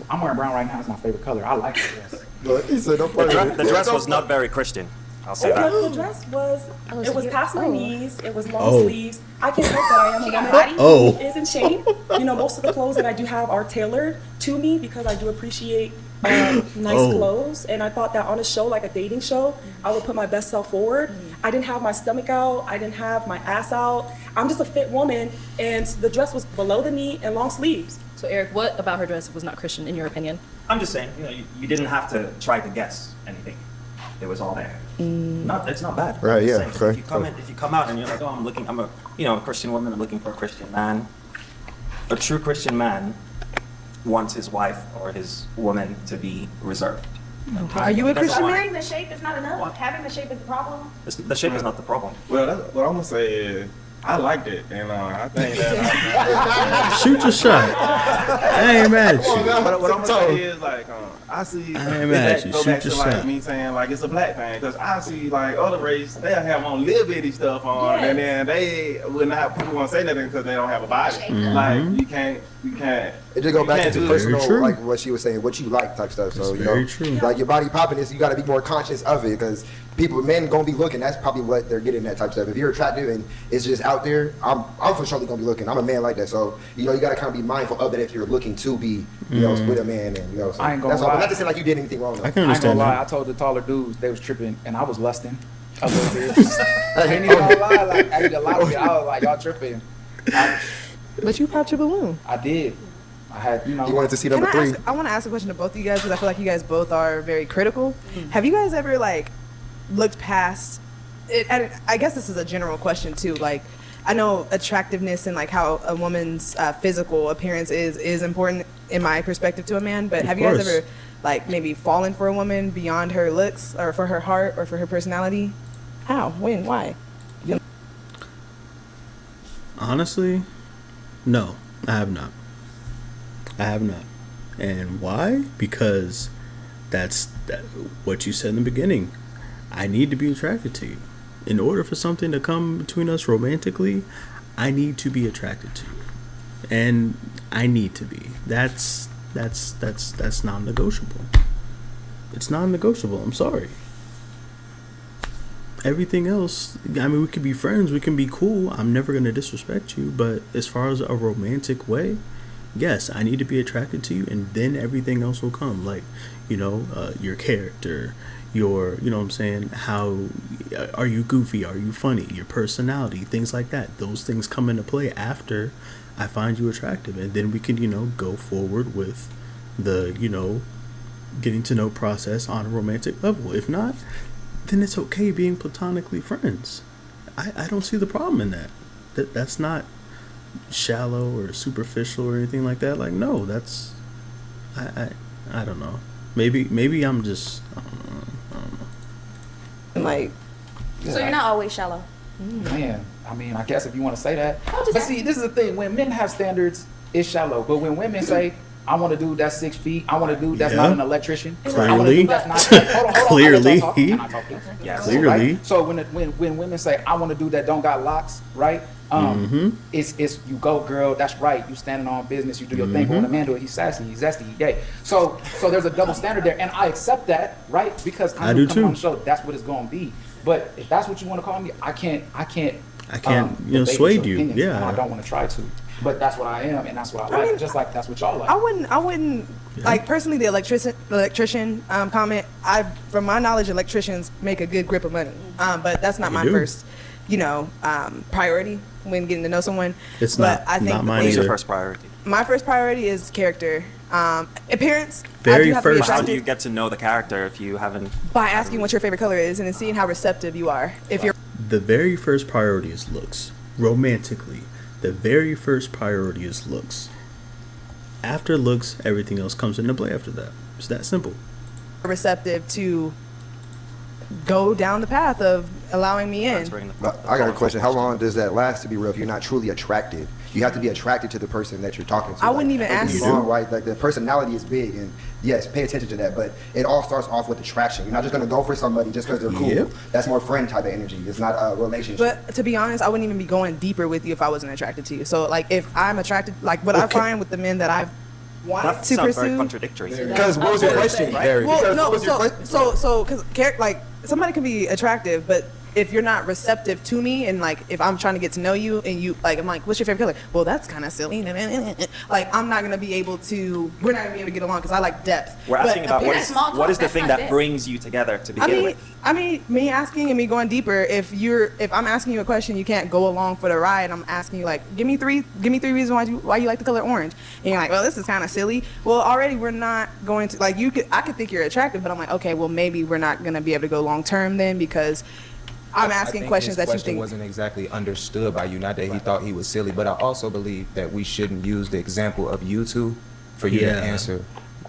Speaker 6: I'm wearing brown right now. It's my favorite color. I like the dress.
Speaker 5: He said,
Speaker 10: The dress was not very Christian. I'll say that.
Speaker 14: The dress was, it was past my knees, it was long
Speaker 1: Oh.
Speaker 14: sleeves. I can't help that I am a woman
Speaker 1: Oh.
Speaker 14: who is in shape. You know, most of the clothes that I do have are tailored to me because I do appreciate nice
Speaker 1: Oh.
Speaker 14: clothes. And I thought that on a show, like a dating show, I would put my best self forward. I didn't have my stomach out, I didn't have my ass out. I'm just a fit woman, and the dress was below the knee and long sleeves.
Speaker 2: So Eric, what about her dress was not Christian in your opinion?
Speaker 10: I'm just saying, you know, you didn't have to try to guess anything. It was all there. It's not bad.
Speaker 5: Right,
Speaker 10: I'm just
Speaker 5: yeah,
Speaker 10: saying,
Speaker 5: okay.
Speaker 10: If you come out and you're like, oh, I'm a Christian woman, I'm looking for a Christian man. A true Christian man wants his wife or his woman to be reserved.
Speaker 9: Are you a
Speaker 10: That's
Speaker 9: Christian
Speaker 10: all.
Speaker 9: man?
Speaker 11: The shape is not enough. Having the shape is the problem.
Speaker 10: The shape is not the problem.
Speaker 8: Well, that's what I'm gonna say is I liked it, and I think that
Speaker 1: Shoot your shot. I ain't mad at you.
Speaker 8: what I'm gonna say is like I see.
Speaker 1: I ain't mad at you.
Speaker 8: Go
Speaker 1: Shoot
Speaker 8: back to
Speaker 1: your
Speaker 8: like
Speaker 1: shot.
Speaker 8: me saying like it's a black thing because I see like other race they'll have on little bitty stuff on, and then they will not. People won't say nothing because they don't have a body. Like you can't.
Speaker 5: It just go back
Speaker 8: can't
Speaker 5: into
Speaker 8: do it.
Speaker 1: Very
Speaker 5: personal,
Speaker 1: true.
Speaker 5: like what she was saying, what you like type stuff. So
Speaker 1: It's
Speaker 5: you
Speaker 1: very
Speaker 5: know,
Speaker 1: true.
Speaker 5: like your body popping is, you got to be more conscious of it because men gonna be looking. That's probably what they're getting that type of stuff. If you're attractive and it's just out there, I'm for sure gonna be looking. I'm a man like that, so you know you got to kind of be mindful of it if you're looking to be, you know, with a man, and you know. So
Speaker 6: I ain't gonna
Speaker 5: that's all.
Speaker 6: lie.
Speaker 5: But not to say like you did anything wrong. Though.
Speaker 1: I can
Speaker 6: I ain't gonna
Speaker 1: understand
Speaker 6: lie.
Speaker 1: that.
Speaker 6: I told the taller dudes they was tripping, and I was lusting a little bit. I ain't even gonna lie. Like I ain't gonna lie to you. I was like, y'all tripping.
Speaker 9: But you popped your balloon.
Speaker 6: I did. I had, you know.
Speaker 5: You wanted to see number 3.
Speaker 9: I want to ask a question to both of you guys because I feel like you guys both are very critical. Have you guys ever like looked past it? And I guess this is a general question too. Like, I know attractiveness and like how a woman's physical appearance is important in my perspective to a man. But have you guys ever like maybe fallen for a woman beyond her looks or for her heart or for her personality? How? When? Why?
Speaker 1: Honestly, no, I have not. And why? Because that's what you said in the beginning. I need to be attracted to you. In order for something to come between us romantically, I need to be attracted to you. And I need to be. That's non-negotiable. It's non-negotiable. I'm sorry. Everything else, I mean, we can be friends, we can be cool. I'm never going to disrespect you. But as far as a romantic way, yes, I need to be attracted to you, and then everything else will come. Like, you know, your character, your, you know what I'm saying, how, are you goofy, are you funny, your personality, things like that. Those things come into play after I find you attractive, and then we can, you know, go forward with the, you know, getting to know process on a romantic level. If not, then it's okay being platonically friends. I don't see the problem in that. That's not shallow or superficial or anything like that. Like, no, that's I don't know. Maybe I'm just I don't know.
Speaker 9: Like,
Speaker 11: So you're not always shallow.
Speaker 6: Man, I mean, I guess if you want to say that. But see, this is the thing. When men have standards, it's shallow. But when women say, I want a dude that's 6 feet, I want a dude that's not an electrician. I want a dude that's not, hold on,
Speaker 1: Clearly.
Speaker 6: Can I talk, please?
Speaker 1: Yes. Clearly.
Speaker 6: Right? So when women say, I want a dude that don't got locks, right? It's you go, girl. That's right. You standing on business. You do your thing. But when a man do it, he's sassy, he's zesty, he's gay. So there's a double standard there, and I accept that, right? Because I do come on the show. That's what it's gonna be. But if that's what you want to call me, I can't
Speaker 1: sway you. Yeah,
Speaker 6: I don't want to try to. But that's what I am, and that's what I like. Just like that's what y'all like.
Speaker 9: I wouldn't like personally the electrician comment. From my knowledge, electricians make a good grip of money. But that's not my first, priority when getting to know someone.
Speaker 1: It's
Speaker 9: but
Speaker 1: not.
Speaker 9: I think
Speaker 1: not mine
Speaker 10: What's
Speaker 1: either.
Speaker 10: your first priority?
Speaker 9: My first priority is character, appearance.
Speaker 1: Very
Speaker 9: I do have to be
Speaker 1: first.
Speaker 10: How
Speaker 9: attracted
Speaker 10: do you get to know the character if you haven't?
Speaker 9: by asking what your favorite color is and then seeing how receptive you are. If you're
Speaker 1: The very first priority is looks. Romantically, the very first priority is looks. After looks, everything else comes into play after that. It's that simple.
Speaker 9: receptive to go down the path of allowing me in.
Speaker 5: I got a question. How long does that last, to be real, if you're not truly attracted? You have to be attracted to the person that you're talking to.
Speaker 9: I wouldn't even ask
Speaker 5: you. Right? Like, the personality is big, and yes, pay attention to that, but it all starts off with attraction. You're not just going to go for somebody just because they're cool.
Speaker 1: Yep.
Speaker 5: That's more friend type of energy. It's not a relationship.
Speaker 9: But to be honest, I wouldn't even be going deeper with you if I wasn't attracted to you. So, like, if I'm attracted, like, what I find with the men that I've wanted
Speaker 10: That
Speaker 9: to
Speaker 10: sounds very
Speaker 9: pursue.
Speaker 10: contradictory.
Speaker 5: Because what was your question? Right?
Speaker 9: Well,
Speaker 5: Because
Speaker 9: no,
Speaker 5: what was your question?
Speaker 9: because like somebody can be attractive, but if you're not receptive to me, and like if I'm trying to get to know you, and you like, I'm like, what's your favorite color? Well, that's kind of silly. Like, I'm not gonna be able to. We're not gonna be able to get along because I like depth.
Speaker 10: We're asking
Speaker 9: But
Speaker 10: about what is the thing that brings you together to begin with?
Speaker 9: I mean, me asking and me going deeper. If I'm asking you a question, you can't go along for the ride. I'm asking you, like, give me three reasons why you like the color orange. And you're like, well, this is kind of silly. Well, already we're not going to, like, I could think you're attractive, but I'm like, okay, well, maybe we're not gonna be able to go long term then, because I'm asking questions that you think
Speaker 12: wasn't exactly understood by you. Not that he thought he was silly, but I also believe that we shouldn't use the example of you two for you to answer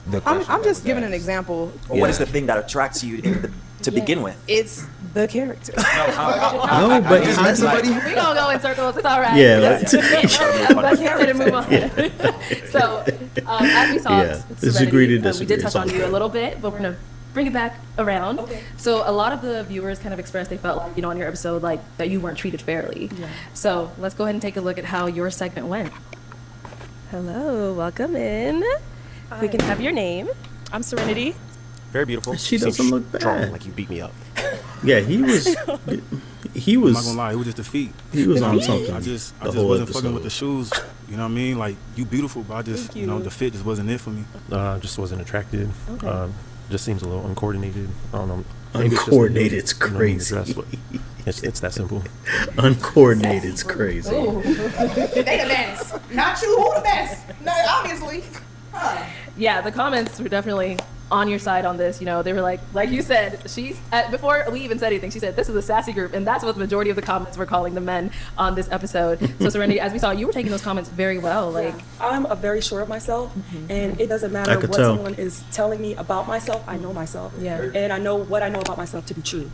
Speaker 12: the question.
Speaker 9: I'm just giving an example.
Speaker 10: Well, what is the thing that attracts you to begin with?
Speaker 9: It's the character.
Speaker 1: No, but
Speaker 2: We're gonna go in circles. It's all right.
Speaker 1: Yeah,
Speaker 2: Let's get ready to move on. So, as we saw,
Speaker 1: let's agree to
Speaker 2: we
Speaker 1: disagree.
Speaker 2: did touch on you a little bit, but we're gonna bring it back around. Okay. So a lot of the viewers kind of expressed they felt like, on your episode, like that you weren't treated fairly. Yeah. So let's go ahead and take a look at how your segment went. Hello, welcome in.
Speaker 15: Hi.
Speaker 2: We can have your name.
Speaker 15: I'm Serenity.
Speaker 10: Very beautiful.
Speaker 1: She doesn't look bad.
Speaker 16: Strong, like you beat me up.
Speaker 1: Yeah, he was. He was.
Speaker 16: I'm not gonna lie, it was just a feat.
Speaker 1: He was on something.
Speaker 16: I just
Speaker 1: episode.
Speaker 16: wasn't fucking with the shoes. You know what I mean? Like, you beautiful, but I just, the fit just wasn't it for me.
Speaker 17: Just wasn't attracted. Okay. Just seems a little uncoordinated. I don't know.
Speaker 1: Uncoordinated's crazy.
Speaker 17: It's that simple.
Speaker 1: Uncoordinated's crazy.
Speaker 9: They the best. Not you. Who the best? No, obviously.
Speaker 2: Yeah, the comments were definitely on your side on this. They were like you said, she's before we even said anything, she said this is a sassy group, and that's what the majority of the comments were calling the men on this episode. So Serenity, as we saw, you were taking those comments very well. Like,
Speaker 14: I'm very sure of myself, and it doesn't matter what someone is telling me about myself. I know myself, and I know what I know about myself to be true.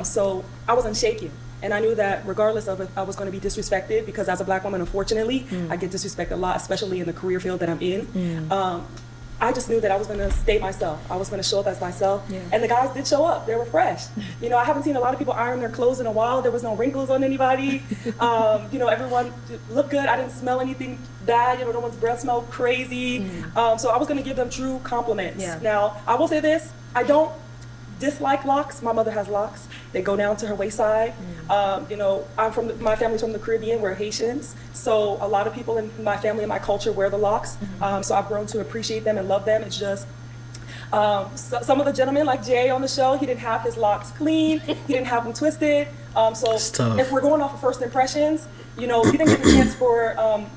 Speaker 14: So I was unshaken. And I knew that regardless of if I was going to be disrespected, because as a black woman, unfortunately, I get disrespected a lot, especially in the career field that I'm in. I just knew that I was going to stay myself. I was going to show up as myself. And the guys did show up. They were fresh. I haven't seen a lot of people iron their clothes in a while. There was no wrinkles on anybody. Everyone looked good. I didn't smell anything bad. No one's breath smelled crazy. So I was going to give them true compliments. Now, I will say this. I don't dislike locks. My mother has locks. They go down to her waist-side. I'm my family's from the Caribbean. We're Haitians, so a lot of people in my family and my culture wear the locks. So I've grown to appreciate them and love them. It's just some of the gentlemen, like Jay on the show, he didn't have his locks clean. He didn't have them twisted. So if we're going off of first impressions, we didn't get a chance for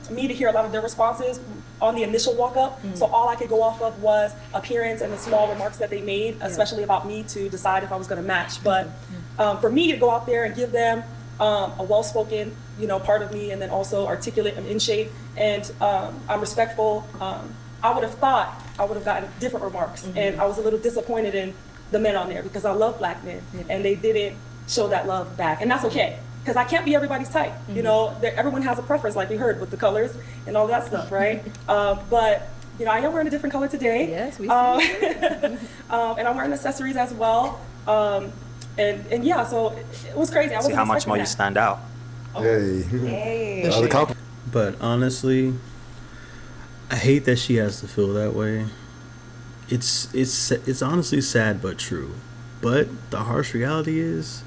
Speaker 14: me to hear a lot of their responses on the initial walk-up. So all I could go off of was appearance and the small remarks that they made, especially about me, to decide if I was going to match. But for me to go out there and give them a well-spoken, part of me, and then also articulate and in shape, and I'm respectful, I would have thought I would have gotten different remarks. And I was a little disappointed in the men on there, because I love black men, and they didn't show that love back. And that's okay, because I can't be everybody's type. Everyone has a preference, like we heard, with the colors and all that stuff, right? But I am wearing a different color today.
Speaker 2: Yes, we see.
Speaker 14: And I'm wearing accessories as well. And yeah, so it was crazy. I
Speaker 10: See how much more you stand out.
Speaker 5: Hey.
Speaker 1: But honestly, I hate that she has to feel that way. It's honestly sad but true. But the harsh reality is,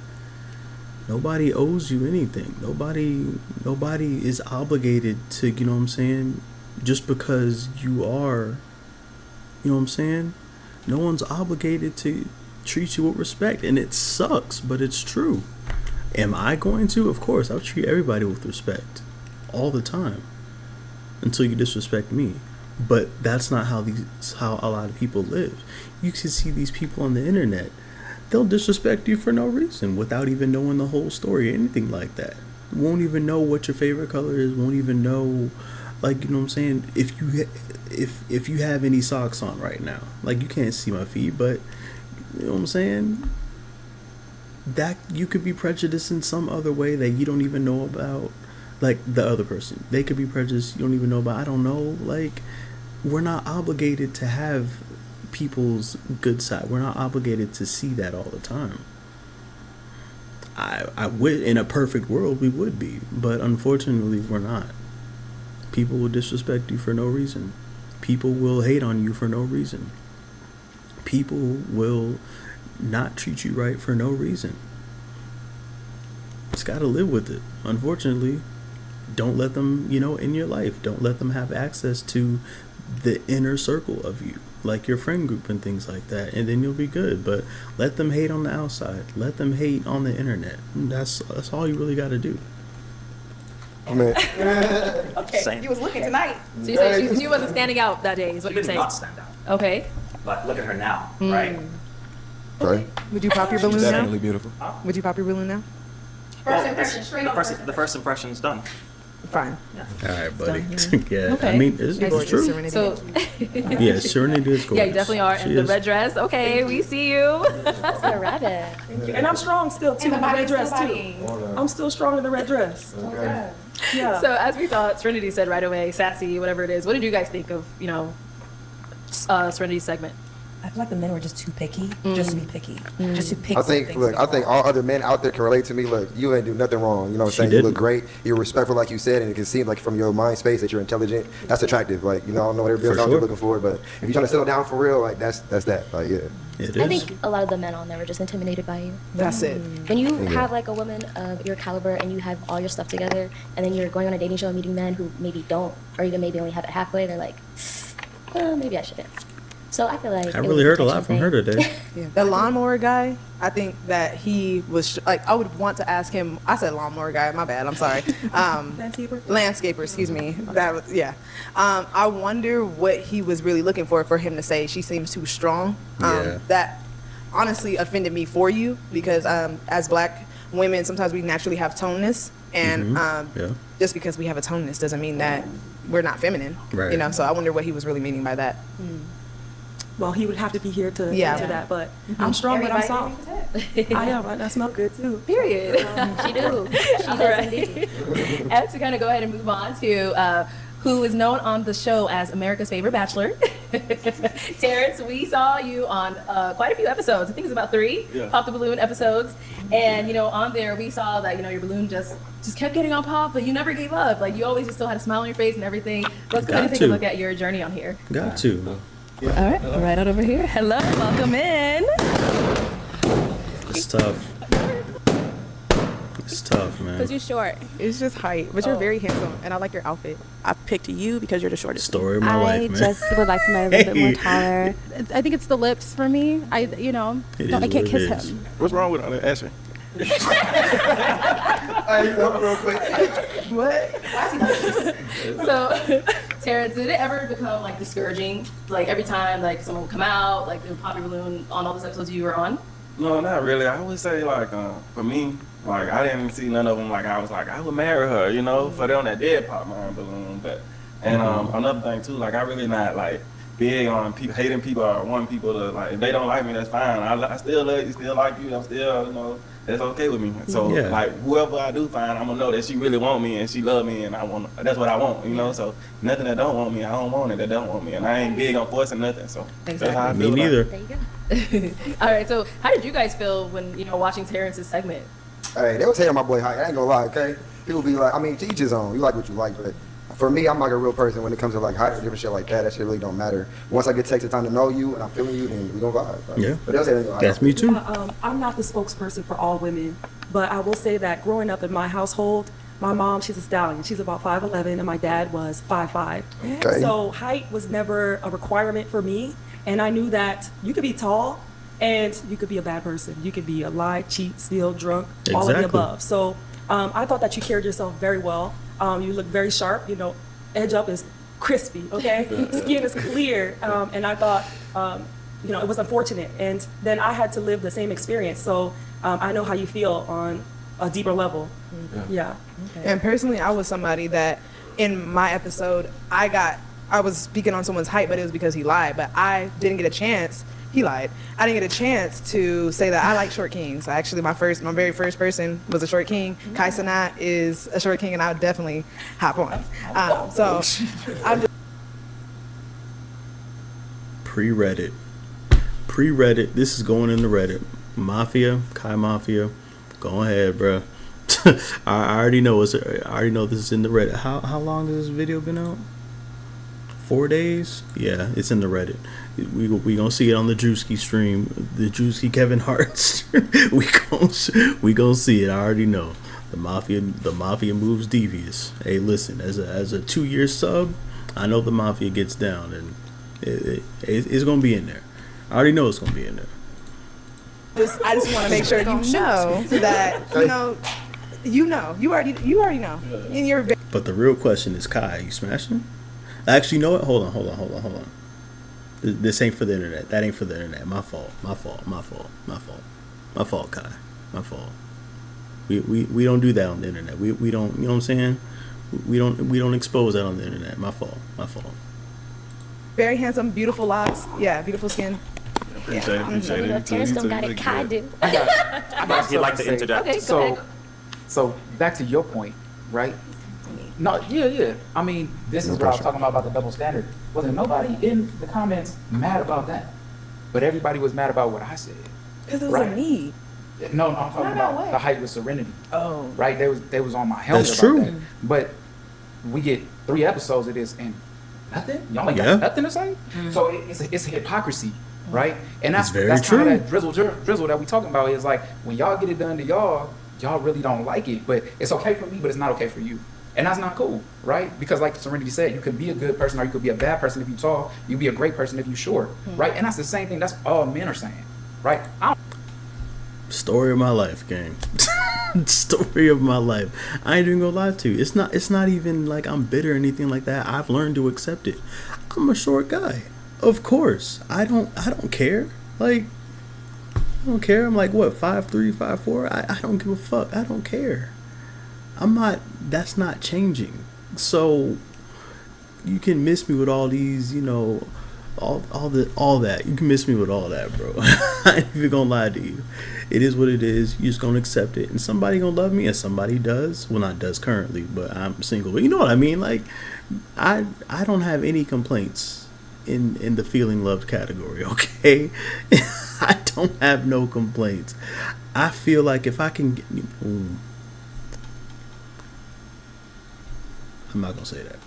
Speaker 1: nobody owes you anything. Nobody is obligated to, you know what I'm saying, just because you are, you know what I'm saying? No one's obligated to treat you with respect, and it sucks, but it's true. Am I going to? Of course, I'll treat everybody with respect all the time until you disrespect me. But that's not how a lot of people live. You can see these people on the internet. They'll disrespect you for no reason without even knowing the whole story or anything like that. Won't even know what your favorite color is. Won't even know, like, you know what I'm saying? If you have any socks on right now, like, you can't see my feet, but you know what I'm saying? That you could be prejudiced in some other way that you don't even know about. Like, the other person, they could be prejudiced you don't even know about. I don't know. Like, we're not obligated to have people's good side. We're not obligated to see that all the time. I would, in a perfect world, we would be, but unfortunately, we're not. People will disrespect you for no reason. People will hate on you for no reason. People will not treat you right for no reason. Just gotta live with it. Unfortunately, don't let them, in your life. Don't let them have access to the inner circle of you, like your friend group and things like that, and then you'll be good. But let them hate on the outside. Let them hate on the internet. That's all you really got to do.
Speaker 11: Okay,
Speaker 10: Same.
Speaker 11: you was looking tonight.
Speaker 2: So you say she wasn't standing out that day, is what
Speaker 10: She
Speaker 2: you're
Speaker 10: did
Speaker 2: saying?
Speaker 10: not stand out.
Speaker 2: Okay.
Speaker 10: But look at her now, right?
Speaker 5: Right.
Speaker 9: Would you pop your balloon
Speaker 16: She's
Speaker 9: now?
Speaker 16: definitely beautiful.
Speaker 9: Would you pop your balloon now?
Speaker 11: First impression, straight up.
Speaker 10: The first impression's done.
Speaker 9: Fine.
Speaker 1: All right, buddy. Yeah,
Speaker 2: Okay.
Speaker 1: I mean, it's true.
Speaker 2: So,
Speaker 1: Yeah, Serenity is gorgeous.
Speaker 2: yeah, you definitely are.
Speaker 1: She
Speaker 2: And the
Speaker 1: is.
Speaker 2: red dress. Okay, we see you.
Speaker 11: That's a rabbit.
Speaker 14: And I'm strong still too
Speaker 11: And
Speaker 14: in
Speaker 11: the
Speaker 14: the
Speaker 11: body
Speaker 14: red dress
Speaker 11: still
Speaker 14: too.
Speaker 11: bodying.
Speaker 14: I'm still strong in the red dress.
Speaker 5: Okay.
Speaker 14: Yeah.
Speaker 2: So as we saw, Serenity said right away, sassy, whatever it is. What did you guys think of, Serenity's segment?
Speaker 4: I feel like the men were just too picky, just to be picky, just to pick.
Speaker 5: I think,
Speaker 4: some things
Speaker 5: look,
Speaker 4: to
Speaker 5: I
Speaker 4: go
Speaker 5: think
Speaker 4: on.
Speaker 5: all other men out there can relate to me. Look, you ain't do nothing wrong. You know what I'm
Speaker 1: She
Speaker 5: saying? You
Speaker 1: didn't.
Speaker 5: look great. You're respectful, like you said, and it can seem like from your mind space that you're intelligent. That's attractive. Like, I don't know what everybody else
Speaker 1: For
Speaker 5: out there
Speaker 1: sure.
Speaker 5: looking for, but if you're trying to settle down for real, like, that's that. Like, yeah.
Speaker 1: It
Speaker 15: I
Speaker 1: is.
Speaker 15: think a lot of the men on there were just intimidated by you.
Speaker 9: That's it.
Speaker 15: When you
Speaker 5: Yeah.
Speaker 15: have like a woman of your caliber and you have all your stuff together, and then you're going on a dating show and meeting men who maybe don't, or even maybe only have it halfway, they're like, maybe I shouldn't. So I feel like
Speaker 1: I
Speaker 15: it was
Speaker 1: really
Speaker 15: a
Speaker 1: heard a
Speaker 15: protection
Speaker 1: lot from
Speaker 15: thing.
Speaker 1: her today.
Speaker 9: Yeah. The lawnmower guy, I think that he was I would want to ask him. I said lawnmower guy. My bad. I'm sorry. Landscaper. Excuse me. That was, yeah. I wonder what he was really looking for him to say she seems too strong.
Speaker 1: Yeah.
Speaker 9: That honestly offended me for you because as black women, sometimes we naturally have toneness, and
Speaker 1: Yeah.
Speaker 9: just because we have a toneness doesn't mean that we're not feminine.
Speaker 1: Right.
Speaker 9: So I wonder what he was really meaning by that.
Speaker 14: Well, he would have to be here to
Speaker 9: Yeah.
Speaker 14: answer that, but I'm strong, but I'm
Speaker 11: Everybody
Speaker 14: soft. I am. I smell good too.
Speaker 2: Period.
Speaker 15: She do. She does indeed.
Speaker 2: And to kind of go ahead and move on to who is known on the show as America's Favorite Bachelor. Terrence, we saw you on quite a few episodes. I think it's about 3 Pop the Balloon episodes. And, on there we saw that, your balloon just kept getting on pop, but you never gave up. Like, you always just still had a smile on your face and everything. Let's go ahead and take a look at your journey on here.
Speaker 1: Got to.
Speaker 2: All right, right out over here. Hello, welcome in.
Speaker 1: It's tough. It's tough, man.
Speaker 9: Because you're short. It's just height. But you're very handsome, and I like your outfit. I picked you because you're the shortest.
Speaker 1: Story of my
Speaker 18: I
Speaker 1: life, man.
Speaker 18: just would like somebody a little bit more
Speaker 1: Hey.
Speaker 18: taller. I think it's the lips for me. I
Speaker 1: It is
Speaker 18: can't
Speaker 1: what
Speaker 18: kiss
Speaker 1: it is.
Speaker 18: him.
Speaker 16: What's wrong with all that, Ashley?
Speaker 5: Real quick.
Speaker 2: So, Terrence, did it ever become like discouraging? Like every time like someone would come out, like they would pop your balloon on all those episodes you were on?
Speaker 8: No, not really. I would say like for me, like I didn't see none of them. Like I was like I would marry her, for them that did pop my own balloon. But another thing too, like I really not like big on people hating people or wanting people to like if they don't like me, that's fine. I still love you, still like you. I'm still that's okay with me. So
Speaker 1: Yeah.
Speaker 8: like whoever I do find, I'm gonna know that she really want me and she love me and that's what I want. So nothing that don't want me, I don't want it that don't want me, and I ain't big on forcing nothing. So that's how I
Speaker 1: Me
Speaker 8: feel about it.
Speaker 1: neither.
Speaker 2: There you go. All right, so how did you guys feel when watching Terrence's segment?
Speaker 5: Hey, they was hating on my boy height. I ain't gonna lie, okay? People be like, I mean, to each his own. You like what you like, but for me, I'm like a real person when it comes to like height or different shit like that. That shit really don't matter. Once I get takes the time to know you and I'm feeling you, then we gonna vibe. Like,
Speaker 1: Yeah.
Speaker 5: But they'll say,
Speaker 1: That's me too.
Speaker 14: I'm not the spokesperson for all women, but I will say that growing up in my household, my mom, she's a stallion. She's about 5'11", and my dad was 5'5".
Speaker 5: Okay.
Speaker 14: So height was never a requirement for me, and I knew that you could be tall and you could be a bad person. You could be a lie, cheat, steal, drunk, all of the
Speaker 1: Exactly.
Speaker 14: above. So I thought that you carried yourself very well. You look very sharp. You know, edge up is crispy, okay? Skin is clear. And I thought, you know, it was unfortunate. And then I had to live the same experience. So I know how you feel on a deeper level. Yeah.
Speaker 9: And personally, I was somebody that in my episode, I was speaking on someone's height, but it was because he lied. But I didn't get a chance. He lied. I didn't get a chance to say that I like short kings. Actually, my very first person was a short king. Kai Sanat is a short king, and I would definitely hop on. So I'm just
Speaker 1: Pre-Reddit. This is going in the Reddit. Mafia, Kai Mafia. Go ahead, bro. I already know this is in the Reddit. How long has this video been out? 4 days? Yeah, it's in the Reddit. We gonna see it on the Drewski stream, the Drewski Kevin Hart stream. we gonna see it. I already know. The mafia moves devious. Hey, listen, as a 2-year sub, I know the mafia gets down, and it's gonna be in there. I already know it's gonna be in there.
Speaker 9: I just want to make sure you know that you already know. And you're
Speaker 1: But the real question is, Kai, you smashing? Actually, you know what? Hold on. This ain't for the internet. That ain't for the internet. My fault, Kai. My fault. We don't do that on the internet. We don't, you know what I'm saying? We don't expose that on the internet. My fault.
Speaker 9: very handsome, beautiful locks. Yeah, beautiful skin.
Speaker 8: Appreciate it.
Speaker 15: Terrence don't got it. Kai do.
Speaker 6: I got
Speaker 10: He'd like to
Speaker 6: something say.
Speaker 10: interject.
Speaker 15: Okay, go ahead.
Speaker 6: So back to your point, right? No, yeah. I mean, this is what I was talking about the double standard. Wasn't nobody in the comments mad about that, but everybody was mad about what I said.
Speaker 9: Because it was a me.
Speaker 6: No, I'm talking about the height with serenity.
Speaker 9: Oh,
Speaker 6: right. They was on my helmet.
Speaker 1: That's
Speaker 6: about
Speaker 1: true.
Speaker 6: That. But we get 3 episodes of this and nothing. Y'all ain't got nothing to say. So it's a hypocrisy, right? And that's
Speaker 1: very
Speaker 6: kind
Speaker 1: true.
Speaker 6: of that drizzle that we talking about. Is like when y'all get it done to y'all really don't like it, but it's okay for me, but it's not okay for you. And that's not cool, right? Because like Serenity said, you could be a good person or you could be a bad person if you tall. You can be a great person if you short, right? And that's the same thing. That's all men are saying, right?
Speaker 1: Story of my life, gang. Story of my life. I ain't even gonna lie to you. It's not even like I'm bitter or anything like that. I've learned to accept it. I'm a short guy. Of course. I don't care. Like, I don't care. I'm like, what, 5'3", 5'4"? I don't give a fuck. I don't care. That's not changing. So you can miss me with all these, all that. You can miss me with all that, bro. I ain't even gonna lie to you. It is what it is. You just gonna accept it, and somebody gonna love me, and somebody does. Well, not does currently, but I'm single. But you know what I mean? Like, I don't have any complaints in the feeling loved category. Okay, I don't have no complaints. I feel like if I can get, I'm not gonna say that.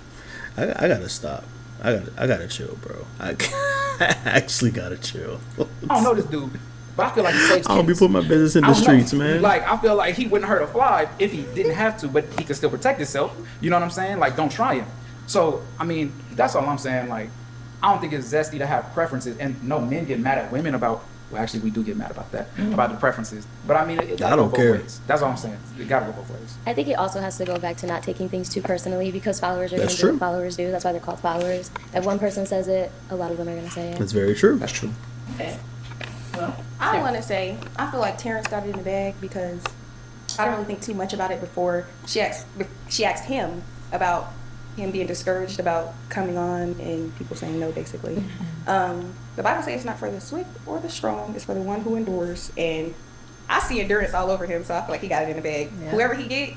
Speaker 1: I gotta stop. I gotta chill, bro. I actually gotta chill.
Speaker 6: I don't know this dude, but I feel like he saves
Speaker 1: I don't be
Speaker 6: kids.
Speaker 1: putting my business in the streets, man.
Speaker 6: Like, I feel like he wouldn't hurt a fly if he didn't have to, but he could still protect himself. You know what I'm saying? Like, don't try him. So, I mean, that's all I'm saying. Like, I don't think it's zesty to have preferences. And no, men get mad at women about, well, actually, we do get mad about that, about the preferences. But I mean, it
Speaker 1: I don't
Speaker 6: gotta go
Speaker 1: care.
Speaker 6: both ways. That's all I'm saying. It gotta go both ways.
Speaker 15: I think it also has to go back to not taking things too personally because followers are going to
Speaker 1: That's
Speaker 15: do
Speaker 1: true.
Speaker 15: what followers do. That's why they're called followers. If one person says it, a lot of them are going to say it.
Speaker 1: That's very true.
Speaker 6: That's true.
Speaker 11: I want to say, I feel like Terrence got it in the bag because I don't really think too much about it before she asked him about him being discouraged about coming on and people saying no, basically. The Bible says it's not for the swift or the strong, it's for the one who endures. And I see endurance all over him, so I feel like he got it in the bag.
Speaker 13: Yeah.
Speaker 11: Whoever he get,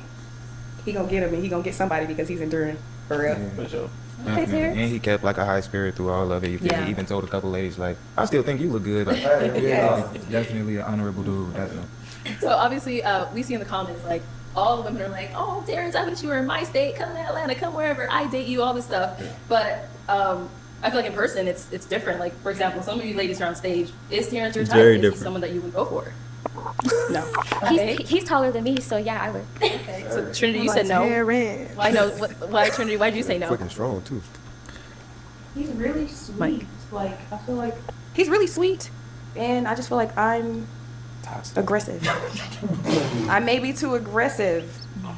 Speaker 11: he gonna get him and he gonna get somebody because he's enduring for real.
Speaker 12: Yeah.
Speaker 6: For sure.
Speaker 12: And he kept like a high spirit through all of it. He
Speaker 13: Yeah.
Speaker 12: even told a couple ladies like, "I still think you look good." Like,
Speaker 11: Yes.
Speaker 12: definitely an honorable dude. Definitely.
Speaker 2: So obviously, we see in the comments like all the women are like, "Oh, Terrence, I wish you were in my state. Come to Atlanta. Come wherever. I date you. All this stuff." But I feel like in person, it's different. Like for example, some of you ladies are on stage. Is Terrence your
Speaker 1: It's
Speaker 2: type?
Speaker 1: very
Speaker 2: Is
Speaker 1: different.
Speaker 2: he someone that you would go for? No.
Speaker 15: He's taller than me, so yeah, I would.
Speaker 2: Okay. So Trinity, you said no. Why no? Why Trinity? Why did you say no?
Speaker 19: Fucking strong too.
Speaker 11: He's really sweet.
Speaker 2: Mike.
Speaker 11: Like I feel like he's really sweet, and I just feel like I'm aggressive. I may be too aggressive,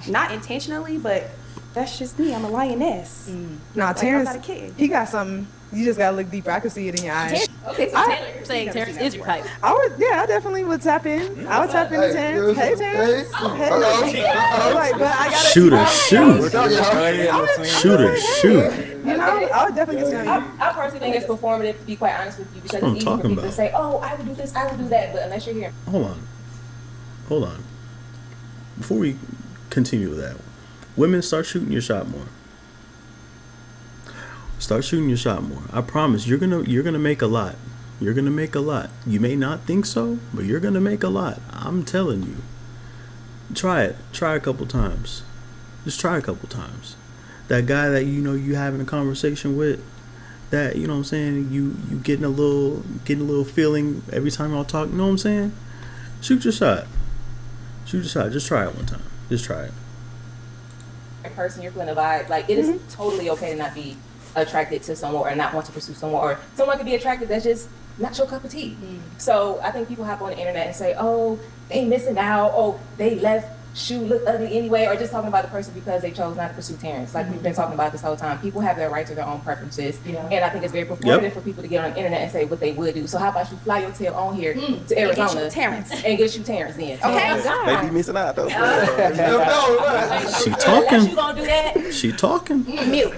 Speaker 11: not intentionally, but that's just me. I'm a lioness.
Speaker 9: Nah,
Speaker 11: Like,
Speaker 9: Terrence,
Speaker 11: I'm not a kid.
Speaker 9: he got something. You just gotta look deeper. I can see it in your eyes.
Speaker 2: Okay, so Taylor, you're saying Terrence is your type.
Speaker 9: I definitely would tap in. I would tap into Terrence. Hey, Terrence. Like, but I gotta.
Speaker 1: Shooter, shoot. Shooter, shoot.
Speaker 9: You know, I would definitely get to know you.
Speaker 13: I personally think it's performative, to be quite honest with you, because
Speaker 1: That's what I'm
Speaker 13: it's easy for
Speaker 1: talking
Speaker 13: people to
Speaker 1: about.
Speaker 13: say, "Oh, I would do this, I would do that," but unless you're here.
Speaker 1: Hold on. Before we continue with that, women, start shooting your shot more. Start shooting your shot more. I promise you're gonna make a lot. You're gonna make a lot. You may not think so, but you're gonna make a lot. I'm telling you. Try it. Try a couple times. Just try a couple times. That guy that you having a conversation with, that you know what I'm saying, you getting a little feeling every time y'all talk, you know what I'm saying? Shoot your shot. Shoot your shot. Just try it one time. Just try it.
Speaker 13: Person, you're feeling a vibe. Like it is totally okay to not be attracted to someone or not want to pursue someone, or someone could be attracted that's just not your cup of tea. So I think people hop on the internet and say, "Oh, they missing out. Oh, they left shoe look ugly anyway," or just talking about the person because they chose not to pursue Terrence. Like we've been talking about this whole time. People have their right to their own preferences, and I think it's very performative for people to get on the internet and say what they would do. So how about you fly your tail on here to Arizona
Speaker 11: get you Terrence.
Speaker 13: and get you Terrence then?
Speaker 11: Okay.
Speaker 19: They be missing out though.
Speaker 1: She talking.
Speaker 13: Unless you gonna do that,
Speaker 1: She talking.
Speaker 2: Mute.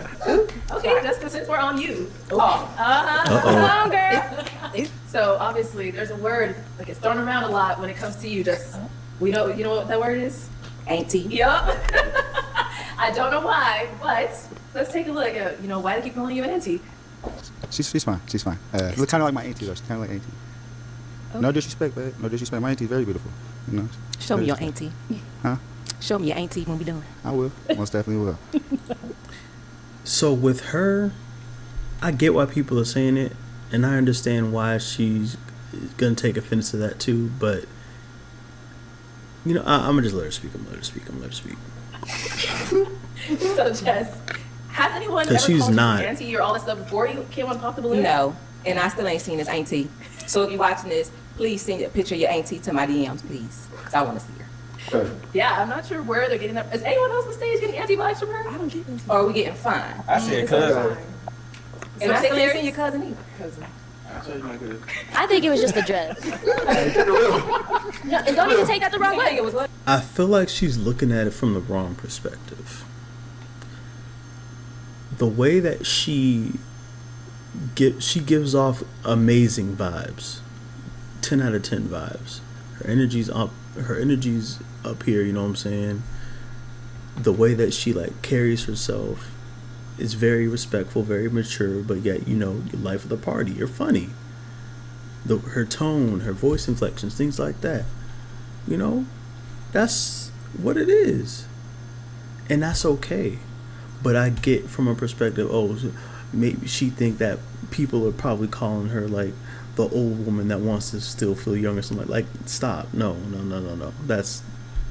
Speaker 2: Okay, Jessica, since we're on you.
Speaker 1: Uh-oh.
Speaker 2: Come on, girl. So obviously, there's a word that gets thrown around a lot when it comes to you. Just you know what that word is?
Speaker 13: Auntie.
Speaker 2: Yup. I don't know why, but let's take a look at why they keep calling you an auntie.
Speaker 20: She's fine. She's fine. Look kind of like my auntie though. She's kind of like auntie.
Speaker 2: Okay.
Speaker 20: No disrespect, babe. No disrespect. My auntie's very beautiful. You know.
Speaker 11: Show me your
Speaker 20: Very
Speaker 11: auntie.
Speaker 20: Huh?
Speaker 11: Show me your auntie when we done.
Speaker 20: I will. Most definitely will.
Speaker 1: So with her, I get why people are saying it, and I understand why she's gonna take offense to that too. But I'm gonna just let her speak. I'm gonna let her speak.
Speaker 2: So Jess, has anyone ever
Speaker 1: 'Cause she's
Speaker 2: called
Speaker 1: not.
Speaker 2: you an auntie or all this stuff before you came on Pop the Balloon?
Speaker 13: No, and I still ain't seen this auntie. So if you're watching this, please send a picture of your auntie to my DMs, please, because I want to see her.
Speaker 2: Yeah, I'm not sure where they're getting that. Is anyone else on stage getting auntie vibes from her? I don't get
Speaker 13: Or are we getting fine?
Speaker 8: I said cousin.
Speaker 13: And I still ain't
Speaker 2: serious?
Speaker 13: seen your cousin either.
Speaker 15: I think it was just a dress. No, and don't even take that the wrong way.
Speaker 1: I feel like she's looking at it from the wrong perspective. The way that she gives off amazing vibes, 10 out of 10 vibes. Her energy's up here, you know what I'm saying? The way that she carries herself is very respectful, very mature, but yet your life of the party. You're funny. Her tone, her voice inflections, things like that. That's what it is, and that's okay. But I get from a perspective, maybe she think that people are probably calling her like the old woman that wants to still feel young or something. Like stop. No. That's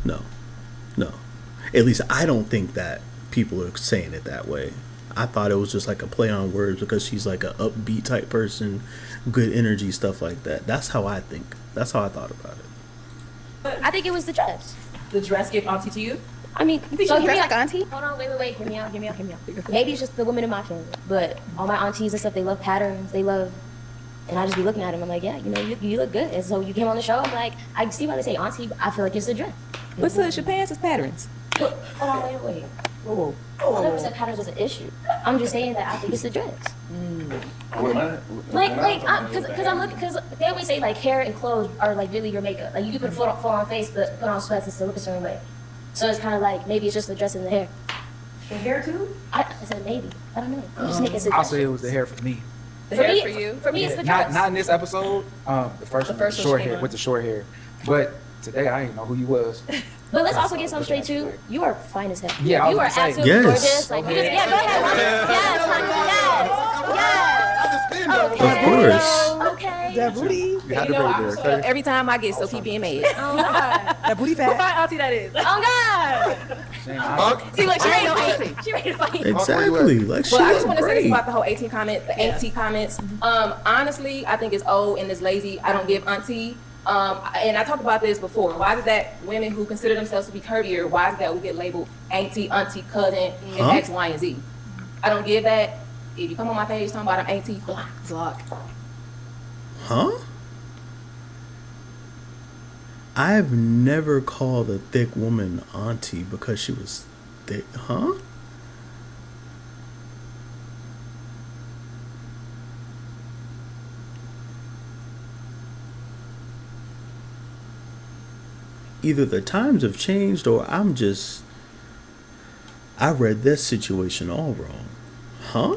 Speaker 1: no. At least I don't think that people are saying it that way. I thought it was just like a play on words because she's like an upbeat type person, good energy, stuff like that. That's how I think. That's how I thought about it.
Speaker 15: I think it was the dress.
Speaker 2: The dress gave auntie to you?
Speaker 15: I mean,
Speaker 11: You think she dressed like auntie?
Speaker 15: Hold on, wait. Hear me out. Maybe it's just the women in my family, but all my aunties and stuff, they love patterns. They love, and I just be looking at them. I'm like, yeah, you look good. And so you came on the show. I'm like, I see why they say auntie, but I feel like it's the dress.
Speaker 13: What's your pants is patterns?
Speaker 15: Hold on, wait.
Speaker 13: Whoa.
Speaker 15: I never said patterns was an issue. I'm just saying that I think it's the dress. Because they always say hair and clothes are really your makeup. Like you can put a full on face, but put on sweats and still look a certain way. So it's kind of maybe it's just the dress and the hair.
Speaker 13: The hair too?
Speaker 15: I said maybe. I don't know. I'm just making
Speaker 6: I'll
Speaker 15: suggestions.
Speaker 6: say it was the hair for me.
Speaker 2: The hair for you?
Speaker 15: For me, it's the dress.
Speaker 6: Not in this episode. The first one,
Speaker 2: first one
Speaker 6: short
Speaker 2: she came
Speaker 6: hair
Speaker 2: on.
Speaker 6: with the short hair. But Today I didn't know who you was.
Speaker 15: But let's also get something straight too. You are fine as hell.
Speaker 6: Yeah, I was
Speaker 15: you are
Speaker 6: gonna say.
Speaker 15: absolutely
Speaker 1: Yes.
Speaker 15: gorgeous. Like, you just, yeah, go ahead. Yes, honey. Yes.
Speaker 1: Of course.
Speaker 15: Okay.
Speaker 9: That booty.
Speaker 5: You had
Speaker 13: You
Speaker 5: to
Speaker 13: know,
Speaker 5: bring
Speaker 13: I'm
Speaker 5: it
Speaker 13: so
Speaker 5: there, okay?
Speaker 13: every time I get so keep being mad.
Speaker 15: Oh God.
Speaker 9: That booty
Speaker 2: What
Speaker 9: fat.
Speaker 2: fine auntie that is?
Speaker 15: Oh God. See, look, she ready to fight. She ready to fight.
Speaker 1: Exactly. Like, she
Speaker 13: Well, I just
Speaker 1: looked
Speaker 13: want to say this
Speaker 1: great.
Speaker 13: about the whole 18 comment, the auntie comments. Honestly, I think it's old and it's lazy. I don't give auntie. And I talked about this before. Why is it that women who consider themselves to be curvier, why is it that we get labeled auntie, cousin, and
Speaker 1: Huh?
Speaker 13: X, Y, and Z? I don't give that. If you come on my page talking about I'm auntie, block.
Speaker 1: Huh? I've never called a thick woman auntie because she was thick. Huh? Either the times have changed or I read this situation all wrong. Huh?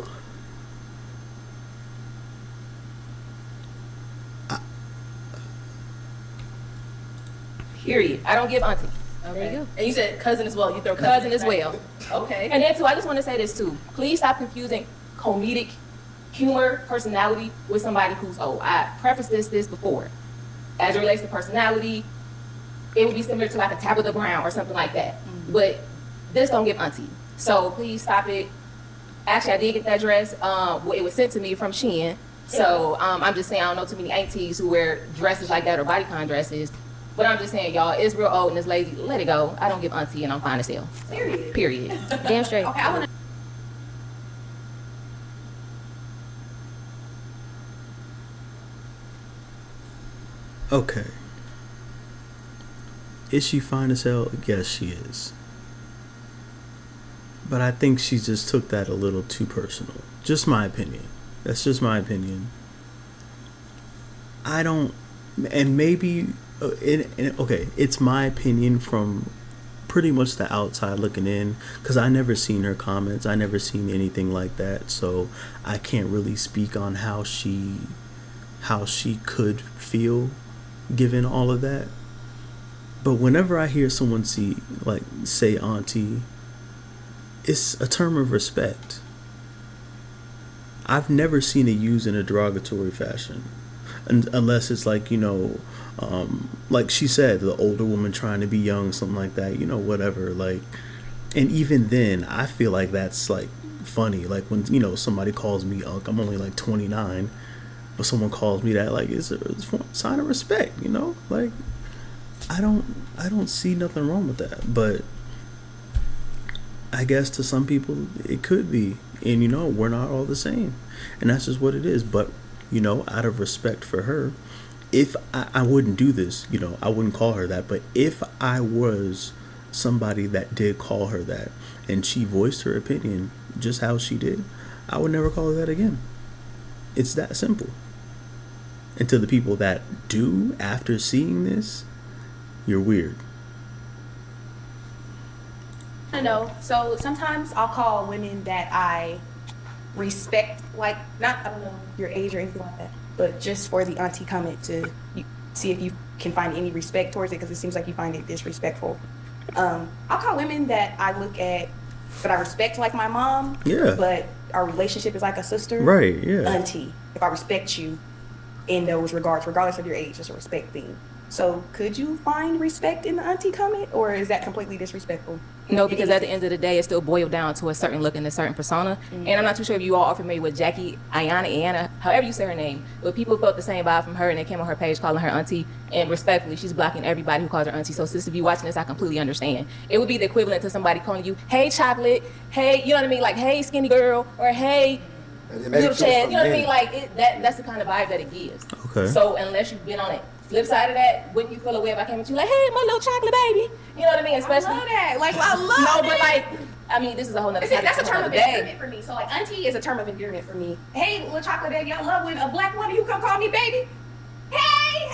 Speaker 13: Period. I don't give auntie.
Speaker 2: There you go. And you said cousin as well. You throw
Speaker 13: Cousin as well.
Speaker 2: Okay.
Speaker 13: And then too, I just want to say this too. Please stop confusing comedic humor, personality with somebody who's old. I prefaced this before. As it relates to personality, it would be similar to like a Tabitha Brown or something like that. But this don't give auntie. So please stop it. Actually, I did get that dress. It was sent to me from Shein. So I'm just saying I don't know too many aunties who wear dresses like that or bodycon dresses. But I'm just saying, y'all, it's real old and it's lazy. Let it go. I don't give auntie and I'm fine as hell. Period.
Speaker 15: Damn straight.
Speaker 11: Okay, I want to.
Speaker 1: Okay. Is she fine as hell? Yes, she is. But I think she just took that a little too personal. Just my opinion. That's just my opinion. I don't, and maybe, okay, it's my opinion from pretty much the outside looking in, because I never seen her comments. I never seen anything like that. So I can't really speak on how she could feel given all of that. But whenever I hear someone say auntie, it's a term of respect. I've never seen it used in a derogatory fashion, unless it's like, like she said, the older woman trying to be young, something like that, whatever. Like, and even then, I feel like that's like funny. Like when somebody calls me Unc, I'm only like 29, but someone calls me that, like it's a sign of respect, Like, I don't see nothing wrong with that, but I guess to some people it could be, and we're not all the same, and that's just what it is. But out of respect for her, if I wouldn't do this, I wouldn't call her that. But if I was somebody that did call her that, and she voiced her opinion just how she did, I would never call her that again. It's that simple. And to the people that do after seeing this, you're weird.
Speaker 11: I know. So sometimes I'll call women that I respect, like not I don't know your age or anything like that, but just for the auntie comment to see if you can find any respect towards it, because it seems like you find it disrespectful. I'll call women that I look at, that I respect, like my mom.
Speaker 1: Yeah.
Speaker 11: But our relationship is like a sister.
Speaker 1: Right. Yeah.
Speaker 11: Auntie. If I respect you in those regards, regardless of your age, it's a respect thing. So could you find respect in the auntie comment, or is that completely disrespectful?
Speaker 13: No, because at the end of the day, it still boiled down to a certain look and a certain persona. And I'm not too sure if you all are familiar with Jackie, Ayanna, however you say her name, but people felt the same vibe from her, and they came on her page calling her auntie, and respectfully, she's blocking everybody who calls her auntie. So sis, if you're watching this, I completely understand. It would be the equivalent to somebody calling you, hey chocolate, hey, you know what I mean, like, hey skinny girl, or hey little Chad, you know what I mean, like, that's the kind of vibe that it gives.
Speaker 1: Okay.
Speaker 13: So unless you've been on it, flip side of that, wouldn't you feel a way if I came at you like, hey, my little chocolate baby? You know what I mean? Especially.
Speaker 11: I love that. Like, I love
Speaker 13: No, but
Speaker 11: that.
Speaker 13: like, I mean, this is a whole nother
Speaker 11: That's
Speaker 13: topic
Speaker 11: a
Speaker 13: for
Speaker 11: term of
Speaker 13: another day.
Speaker 11: endearment for me. So like auntie is a term of endearment for me. Hey, little chocolate baby, I love when a black woman who come call me baby. Hey,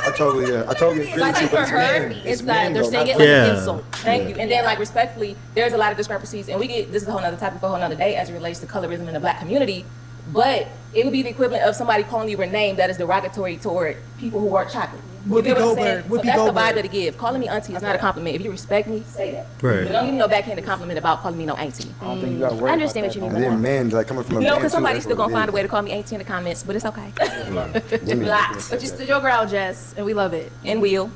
Speaker 5: I totally agree with you.
Speaker 13: Like
Speaker 5: but
Speaker 13: for
Speaker 5: it's
Speaker 13: her,
Speaker 5: men.
Speaker 13: it's
Speaker 5: men,
Speaker 13: like they're
Speaker 5: though,
Speaker 13: saying
Speaker 5: not
Speaker 13: it like
Speaker 1: Yeah.
Speaker 13: an insult. Thank you. And then like respectfully, there's a lot of discrepancies, and this is a whole nother topic for a whole nother day as it relates to colorism in the black community. But It would be the equivalent of somebody calling you a name that is derogatory toward people who are chocolate.
Speaker 9: Whoopi
Speaker 13: You get what I'm
Speaker 9: Goldberg,
Speaker 13: saying?
Speaker 9: Whoopi
Speaker 13: So that's
Speaker 9: Goldberg.
Speaker 13: the vibe that it gives. Calling me auntie is not a compliment. If you respect me, say that.
Speaker 1: Right.
Speaker 13: But don't give me no backhanded compliment about calling me no auntie.
Speaker 3: I don't think you gotta worry
Speaker 15: I understand
Speaker 3: about
Speaker 15: what you mean
Speaker 5: And
Speaker 15: by
Speaker 5: then
Speaker 15: that.
Speaker 5: men, like coming from a
Speaker 13: No,
Speaker 5: man
Speaker 13: because
Speaker 5: too,
Speaker 13: somebody's
Speaker 5: that's
Speaker 13: still
Speaker 5: what
Speaker 13: gonna
Speaker 5: it
Speaker 13: find a
Speaker 5: is.
Speaker 13: way to call me auntie in the comments, but it's okay.
Speaker 5: Women-
Speaker 13: Relax.
Speaker 2: But you stood your ground, Jess, and we love it.
Speaker 13: And will.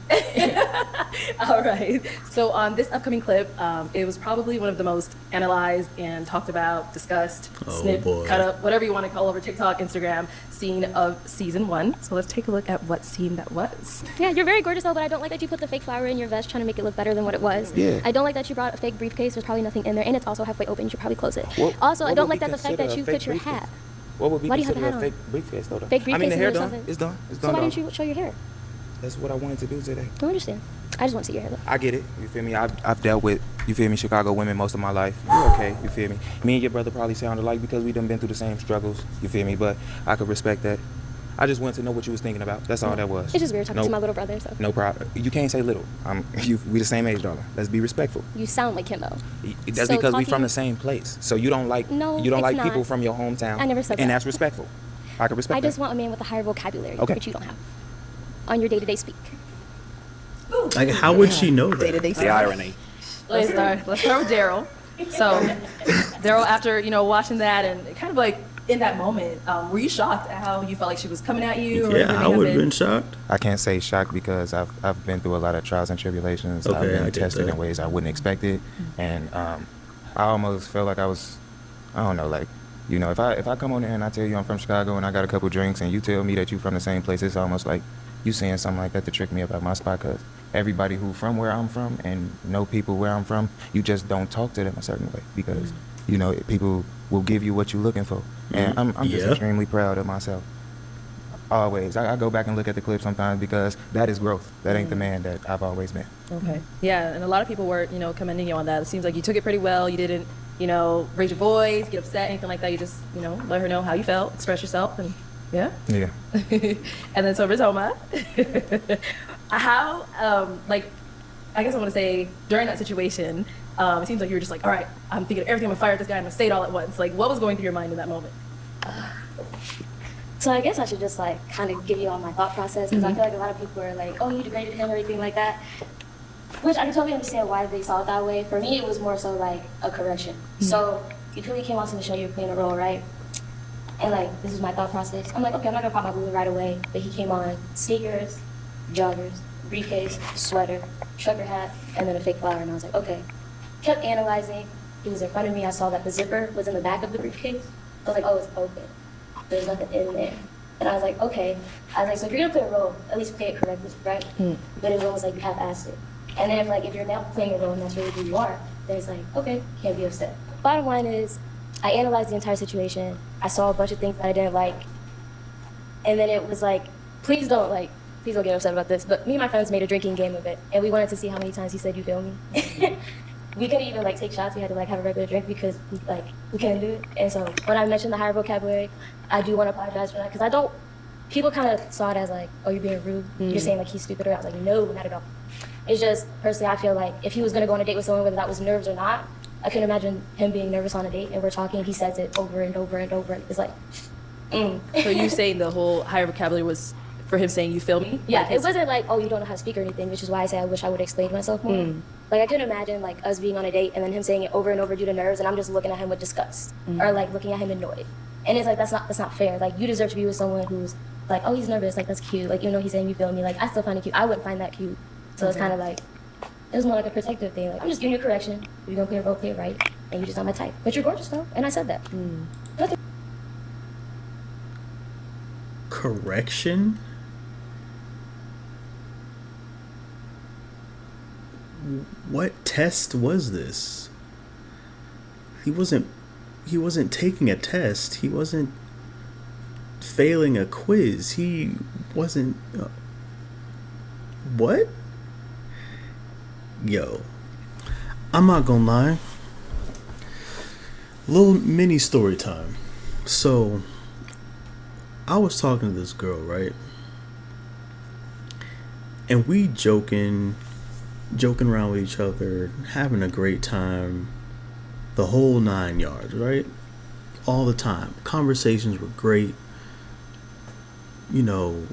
Speaker 2: All right. So on this upcoming clip, it was probably one of the most analyzed and talked about, discussed, snipped,
Speaker 1: boy.
Speaker 2: cut up, whatever you want to call over TikTok, Instagram, scene of season 1. So let's take a look at what scene that was.
Speaker 15: Yeah, you're very gorgeous though, but I don't like that you put the fake flower in your vest trying to make it look better than what it was.
Speaker 12: Yeah.
Speaker 15: I don't like that you brought a fake briefcase. There's probably nothing in there, and it's also halfway open. You should probably close it.
Speaker 12: What-
Speaker 15: Also, I
Speaker 12: what
Speaker 15: don't
Speaker 12: would
Speaker 15: like
Speaker 12: be
Speaker 15: that the fact
Speaker 12: considered
Speaker 15: that
Speaker 12: a
Speaker 15: you
Speaker 12: fake
Speaker 15: put your
Speaker 12: briefcase?
Speaker 15: hat.
Speaker 12: What would be
Speaker 15: Why do you have
Speaker 12: considered
Speaker 15: a
Speaker 12: a
Speaker 15: hat
Speaker 12: fake
Speaker 15: on?
Speaker 12: briefcase though?
Speaker 15: Fake
Speaker 12: I mean, the
Speaker 15: briefcase
Speaker 12: hair
Speaker 15: or
Speaker 12: done.
Speaker 15: something?
Speaker 12: It's done. It's
Speaker 15: So
Speaker 12: done.
Speaker 15: why
Speaker 12: dog.
Speaker 15: didn't you show your hair?
Speaker 12: That's what I wanted to do today.
Speaker 15: I don't understand. I just want to see your hair though.
Speaker 12: I get it. You feel me? I've dealt with, you feel me, Chicago women most of my life. You're okay. You feel me? Me and your brother probably sound alike because we done been through the same struggles. You feel me? But I could respect that. I just wanted to know what you was thinking about. That's all that was.
Speaker 15: It's just weird talking to my little brother. So
Speaker 12: No problem. You can't say little. We the same age, darling. Let's be respectful.
Speaker 15: you sound like him though.
Speaker 12: That's
Speaker 15: So
Speaker 12: because we from
Speaker 15: talking-
Speaker 12: the same place. So you don't like
Speaker 15: No,
Speaker 12: you don't
Speaker 15: it's
Speaker 12: like
Speaker 15: not.
Speaker 12: people from your hometown.
Speaker 15: I never said
Speaker 12: and
Speaker 15: that.
Speaker 12: that's respectful. I can respect
Speaker 15: I just
Speaker 12: that.
Speaker 15: want a man with a higher vocabulary,
Speaker 12: Okay.
Speaker 15: which you don't have on your day-to-day speak.
Speaker 1: Like, how would she know that?
Speaker 10: The irony.
Speaker 2: Let's start with Daryl. So, Daryl, after watching that and kind of like in that moment, were you shocked at how you felt like she was coming at you? Or
Speaker 1: Yeah, I would have been shocked.
Speaker 12: I can't say shocked because I've been through a lot of trials and tribulations. I've
Speaker 1: Okay, I
Speaker 12: been
Speaker 1: get
Speaker 12: tested
Speaker 1: that.
Speaker 12: in ways I wouldn't expect it, and I almost felt like I was, I don't know, like, if I come on there and I tell you I'm from Chicago and I got a couple drinks and you tell me that you from the same place, it's almost like you saying something like that to trick me about my spot. Cause everybody who from where I'm from and know people where I'm from, you just don't talk to them a certain way because people will give you what you're looking for, and I'm just
Speaker 1: Yeah.
Speaker 12: extremely proud of myself. Always. I go back and look at the clip sometimes because that is growth. That ain't the man that I've always been.
Speaker 2: Okay. Yeah, and a lot of people were, commending you on that. It seems like you took it pretty well. You didn't, raise your voice, get upset, anything like that. You just, let her know how you felt, express yourself, and yeah.
Speaker 12: Yeah.
Speaker 2: And then so Rizoma, how, I guess I want to say during that situation, it seems like you were just like, all right, I'm thinking of everything. I'm gonna fire at this guy. I'm gonna say it all at once. Like, what was going through your mind in that moment?
Speaker 15: So I guess I should just kind of give you all my thought process because I feel like a lot of people are like, oh, you degraded him or anything like that. Which I can totally understand why they saw it that way. For me, it was more so like a correction. So you clearly came onto the show, you were playing a role, right? And this is my thought process. I'm like, okay, I'm not gonna pop my balloon right away. But he came on sneakers, joggers, briefcase, sweater, trucker hat, and then a fake flower. And I was like, okay. Kept analyzing. He was in front of me. I saw that the zipper was in the back of the briefcase. I was like, oh, it's open. There's nothing in there. And I was like, okay. I was like, so if you're gonna play a role, at least play it correctly, right? But it was almost like you half-assed it. And then if you're not playing a role and that's really who you are, then it's like, okay, can't be upset. Bottom line is, I analyzed the entire situation. I saw a bunch of things that I didn't like. And then it was like, please don't get upset about this. But me and my friends made a drinking game of it. And we wanted to see how many times he said, you feel me? We couldn't even take shots. We had to have a regular drink because we couldn't do it. And so when I mentioned the higher vocabulary, I do want to apologize for that because people kind of saw it as oh, you're being rude. You're saying he's stupid. Or I was like, no, not at all. It's just personally, I feel like if he was gonna go on a date with someone, whether that was nerves or not, I couldn't imagine him being nervous on a date and we're talking and he says it over and over and over. It's like,
Speaker 2: So you saying the whole higher vocabulary was for him saying, you feel me?
Speaker 15: Yeah, it wasn't oh, you don't know how to speak or anything, which is why I say I wish I would explain myself more. I couldn't imagine us being on a date and then him saying it over and over due to nerves and I'm just looking at him with disgust or looking at him annoyed. And it's that's not fair. You deserve to be with someone who's oh, he's nervous, that's cute. Even though he's saying you feel me, I still find it cute. I wouldn't find that cute. So it's kind of it was more like a protective thing. I'm just giving you a correction. If you're gonna play a role, play it right. And you're just not my type. But you're gorgeous though, and I said that. Nothing.
Speaker 1: Correction? What test was this? He wasn't taking a test. He wasn't failing a quiz. He wasn't what? Yo, I'm not gonna lie. Little mini story time. So I was talking to this girl, right? And we joking around with each other, having a great time, the whole 9 yards, right? All the time. Conversations were great. you know,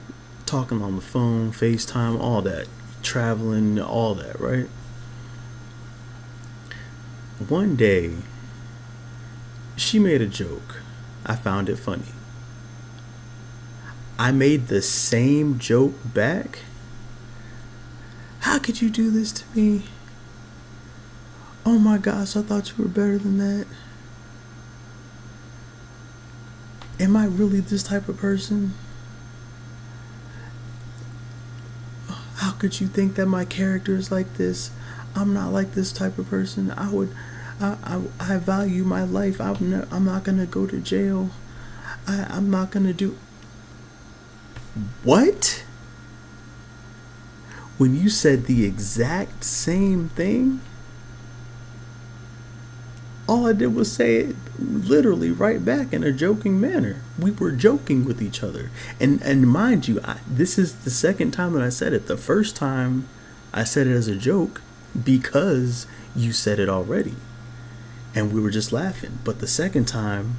Speaker 1: talking on the phone, FaceTime, all that, traveling, all that, right? One day, she made a joke. I found it funny. I made the same joke back. How could you do this to me? Oh my gosh, I thought you were better than that. Am I really this type of person? How could you think that my character is like this? I'm not like this type of person. I value my life. I'm not gonna go to jail. I'm not gonna do. What? When you said the exact same thing, all I did was say it literally right back in a joking manner. We were joking with each other. And mind you, this is the second time that I said it. The first time I said it as a joke because you said it already. And we were just laughing. But the second time,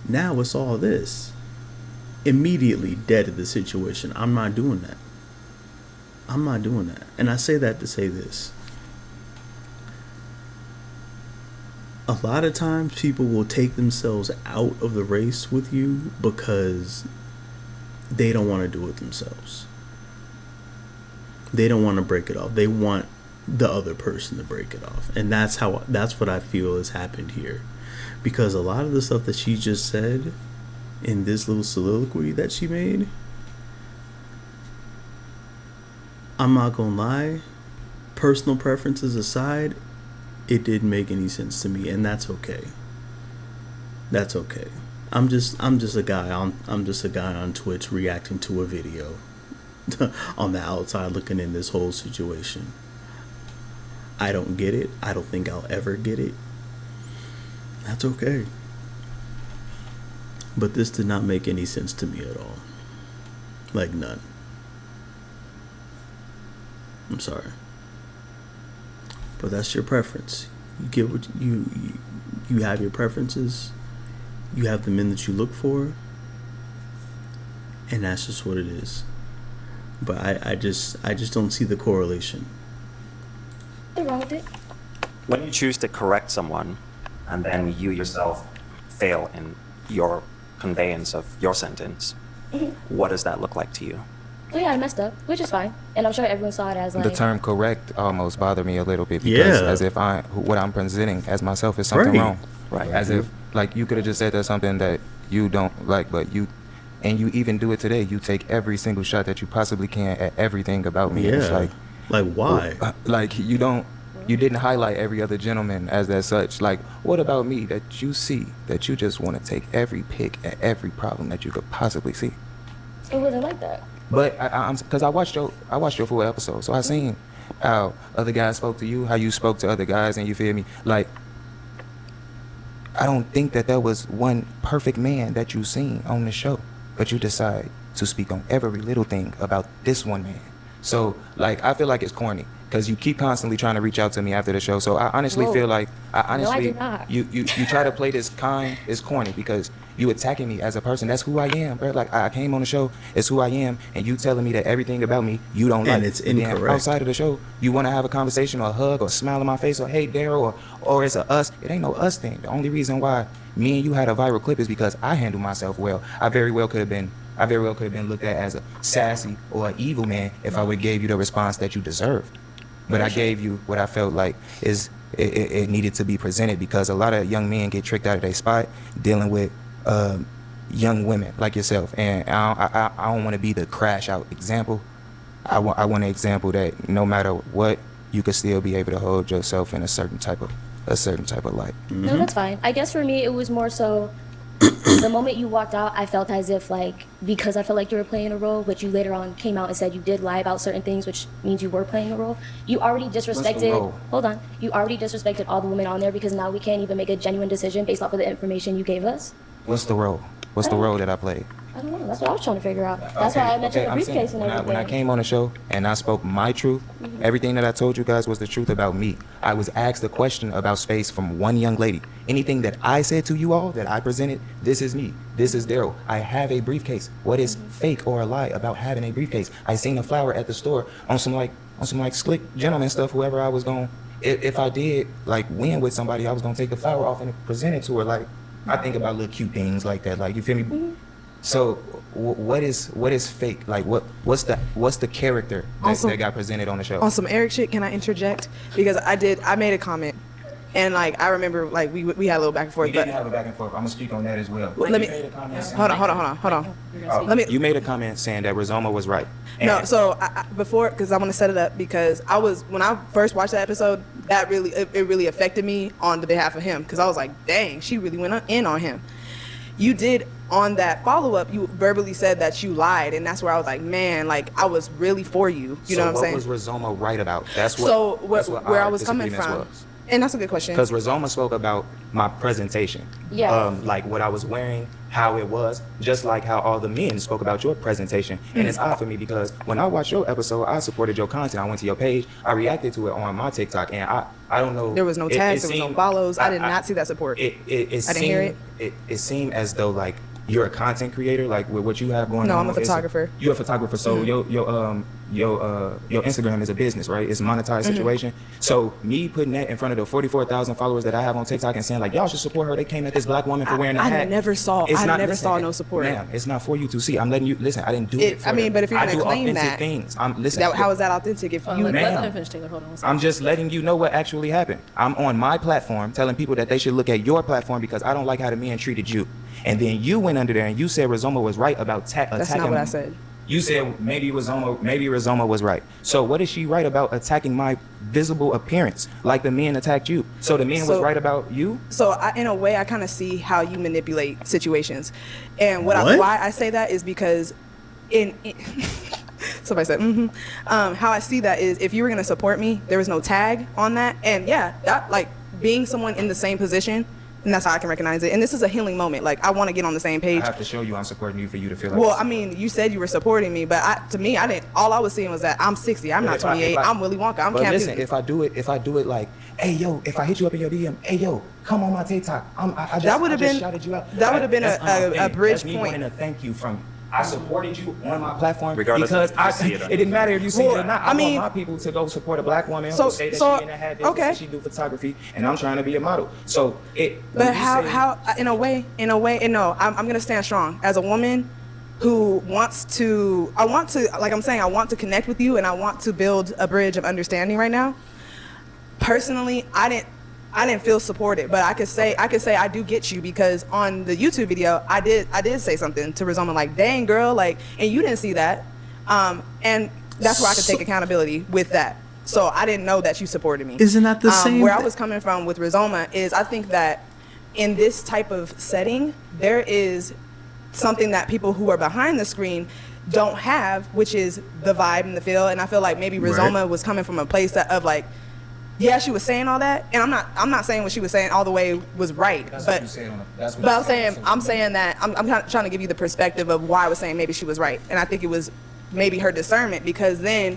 Speaker 1: now it's all this. Immediately deaded the situation. I'm not doing that. I'm not doing that. And I say that to say this. A lot of times people will take themselves out of the race with you because they don't want to do it themselves. They don't want to break it off. They want the other person to break it off. And that's what I feel has happened here. Because a lot of the stuff that she just said in this little soliloquy that she made, I'm not gonna lie, personal preferences aside, it didn't make any sense to me, and that's okay. That's okay. I'm just a guy on Twitch reacting to a video on the outside looking in this whole situation. I don't get it. I don't think I'll ever get it. That's okay. But this did not make any sense to me at all. Like none. I'm sorry. But that's your preference. You get what you have your preferences. You have the men that you look for. And that's just what it is. But I just don't see the correlation.
Speaker 15: Nothing wrong with it.
Speaker 10: When you choose to correct someone and then you yourself fail in your conveyance of your sentence, what does that look like to you?
Speaker 15: Well, yeah, I messed up, which is fine. And I'm sure everyone saw it as like...
Speaker 12: The term correct almost bothered me a little bit because as if what I'm presenting as myself is something wrong.
Speaker 10: Right.
Speaker 12: As if, like, you could have just said there's something that you don't like, but you even do it today. You take every single shot that you possibly can at everything about me.
Speaker 1: Yeah.
Speaker 12: It's
Speaker 1: like why?
Speaker 12: Like, you didn't highlight every other gentleman as that such. Like, what about me that you see that you just want to take every pick at every problem that you could possibly see?
Speaker 15: It wasn't like that.
Speaker 12: But because I watched your full episode, so I seen how other guys spoke to you, how you spoke to other guys, and you feel me? Like, I don't think that there was one perfect man that you seen on the show, but you decide to speak on every little thing about this one man. So, like, I feel like it's corny because you keep constantly trying to reach out to me after the show. So I honestly feel like
Speaker 15: I do not.
Speaker 12: you try to play this it's corny because you attacking me as a person. That's who I am, bro. Like, I came on the show, it's who I am, and you telling me that everything about me you don't like.
Speaker 1: And it's incorrect.
Speaker 12: Then outside of the show, you want to have a conversation or a hug or a smile on my face or hey Daryl or it's a us. It ain't no us thing. The only reason why me and you had a viral clip is because I handle myself well. I very well could have been looked at as a sassy or an evil man if I would have gave you the response that you deserved. But I gave you what I felt like it needed to be presented because a lot of young men get tricked out of their spot dealing with young women like yourself. And I don't want to be the crash out example. I want an example that no matter what, you could still be able to hold yourself in a certain type of light.
Speaker 15: No, that's fine. I guess for me, it was more so the moment you walked out, I felt as if, like, because I felt like you were playing a role, which you later on came out and said you did lie about certain things, which means you were playing a role. You already disrespected. Hold on. You already disrespected all the women on there because now we can't even make a genuine decision based off of the information you gave us.
Speaker 12: What's the role? What's the role that I played?
Speaker 15: I don't know. That's what I was trying to figure out. That's why I mentioned the
Speaker 12: I'm saying,
Speaker 15: briefcase and everything.
Speaker 12: when I came on the show and I spoke my truth, everything that I told you guys was the truth about me. I was asked a question about space from one young lady. Anything that I said to you all that I presented, this is me. This is Daryl. I have a briefcase. What is fake or a lie about having a briefcase? I seen a flower at the store on some slick gentleman stuff. Whoever I was going, if I did like win with somebody, I was gonna take the flower off and present it to her. Like I think about little cute things like that. Like you feel me? So what is fake? Like what's the character that got presented on the show?
Speaker 9: On some Eric shit, can I interject? Because I made a comment, and like I remember like we had a little back and forth.
Speaker 12: We didn't have a back and forth. I'm gonna speak on that as well.
Speaker 9: Let me hold on. Let me.
Speaker 12: You made a comment saying that Rizoma was right.
Speaker 9: No, so before, because I want to set it up, because when I first watched that episode, that really affected me on the behalf of him, because I was like, dang, she really went in on him. You did on that follow-up, you verbally said that you lied, and that's where I was like, man, like I was really for you. You know what I'm saying?
Speaker 12: So what was Rizoma right about? That's what.
Speaker 9: So where I
Speaker 12: our
Speaker 9: was coming
Speaker 12: disagreements
Speaker 9: from,
Speaker 12: was.
Speaker 9: and that's a good question.
Speaker 12: Because Rizoma spoke about my presentation.
Speaker 15: Yeah.
Speaker 12: Like what I was wearing, how it was, just like how all the men spoke about your presentation. And it's odd for me because when I watched your episode, I supported your content. I went to your page, I reacted to it on my TikTok, and I don't know.
Speaker 9: There was no tags, there was no follows. I did not see that support. I didn't hear it.
Speaker 12: It seemed as though like you're a content creator, like with what you have going on.
Speaker 9: No, I'm a photographer.
Speaker 12: You're a photographer, so your Instagram is a business, right? It's a monetized situation. So me putting that in front of the 44,000 followers that I have on TikTok and saying like, y'all should support her. They came at this black woman for wearing a hat.
Speaker 9: I never saw no support.
Speaker 12: Ma'am, it's not for you to see. I'm letting you listen. I didn't do it.
Speaker 9: I mean, but if you're gonna claim
Speaker 12: authentic
Speaker 9: that,
Speaker 12: things. Listen.
Speaker 9: How is that authentic? If you,
Speaker 2: let him finish, Taylor. Hold on.
Speaker 12: I'm just letting you know what actually happened. I'm on my platform telling people that they should look at your platform because I don't like how the men treated you. And then you went under there and you said Rizoma was right about attacking.
Speaker 9: That's not what I said.
Speaker 12: You said maybe Rizoma was right. So what is she right about attacking my visible appearance like the men attacked you? So the men was right about you? So
Speaker 9: in a way, I kind of see how you manipulate situations. And why I say that is because somebody said, how I see that is if you were going to support me, there was no tag on that. And yeah, that like being someone in the same position, and that's how I can recognize it. And this is a healing moment. Like, I want to get on the same page.
Speaker 12: I have to show you I'm supporting you for you to feel like
Speaker 9: well, I mean, you said you were supporting me, but to me, I didn't. All I was seeing was that I'm 60. I'm not 28. I'm Willy Wonka. I'm
Speaker 12: But
Speaker 9: Cam
Speaker 12: listen,
Speaker 9: Newton.
Speaker 12: if I do it like, hey, yo, if I hit you up in your DM, hey, yo, come on my TikTok.
Speaker 9: That would have been
Speaker 12: shouted you out.
Speaker 9: That would have been a bridge
Speaker 12: That's me
Speaker 9: point.
Speaker 12: wanting to thank you from. I supported you on my platform
Speaker 10: Regardless
Speaker 12: because
Speaker 10: if you see it or
Speaker 12: it didn't matter if you see it or not. I
Speaker 9: mean-
Speaker 12: want my people to go support a black woman
Speaker 9: So-
Speaker 12: who say that
Speaker 9: so-
Speaker 12: she in a hat business
Speaker 9: okay.
Speaker 12: and she do photography, and I'm trying to be a model. So
Speaker 9: But how in a way, and no, I'm gonna stand strong as a woman who wants to. I want to connect with you, and I want to build a bridge of understanding right now. Personally, I didn't feel supported, but I could say I do get you because on the YouTube video I did say something to Rizoma like, dang girl, like, and you didn't see that, and that's where I could take accountability with that. So I didn't know that you supported me.
Speaker 1: Isn't that the same?
Speaker 9: Where I was coming from with Rizoma is I think that in this type of setting there is something that people who are behind the screen don't have, which is the vibe and the feel, and I feel like maybe Rizoma was coming from a place of like, yeah, she was saying all that, and I'm not saying what she was saying all the way was right, but I'm saying that I'm trying to give you the perspective of why I was saying maybe she was right, and I think it was maybe her discernment, because then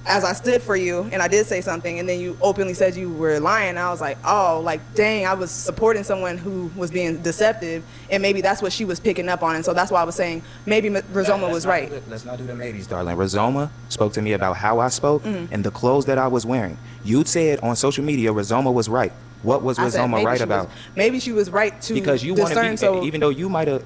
Speaker 9: as I stood for you and I did say something and then you openly said you were lying, I was like, oh, like, dang, I was supporting someone who was being deceptive, and maybe that's what she was picking up on, and so that's why I was saying maybe Rizoma was right.
Speaker 12: Let's not do the maybes, darling. Rizoma spoke to me about how I spoke and the clothes that I was wearing. You said on social media Rizoma was right. What was Rizoma right about?
Speaker 9: Maybe she was right to
Speaker 12: because you want
Speaker 9: discern,
Speaker 12: to be, even though you might have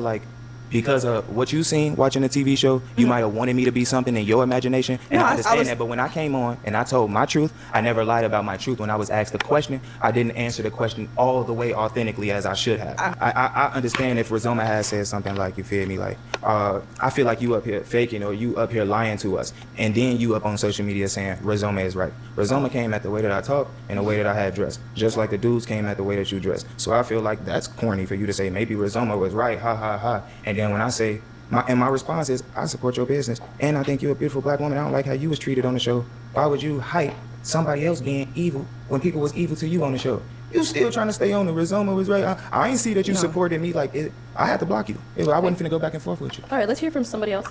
Speaker 12: like, because of what you seen watching the TV show, you might have wanted me to be something in your imagination, and I understand that. But when I came on and I told my truth, I never lied about my truth. When I was asked a question, I didn't answer the question all the way authentically as I should have. I understand if Rizoma has said something like, you feel me, like, I feel like you up here faking or you up here lying to us, and then you up on social media saying Rizoma is right. Rizoma came at the way that I talk and the way that I had dressed, just like the dudes came at the way that you dressed. So I feel like that's corny for you to say maybe Rizoma was right, ha ha ha, and then when I say my response is I support your business and I think you're a beautiful black woman. I don't like how you was treated on the show. Why would you hype somebody else being evil when people was evil to you on the show? You still trying to stay on the Rizoma was right. I ain't see that you supported me like it. I had to block you. I wasn't finna go back and forth with you.
Speaker 2: All right, let's hear from somebody else.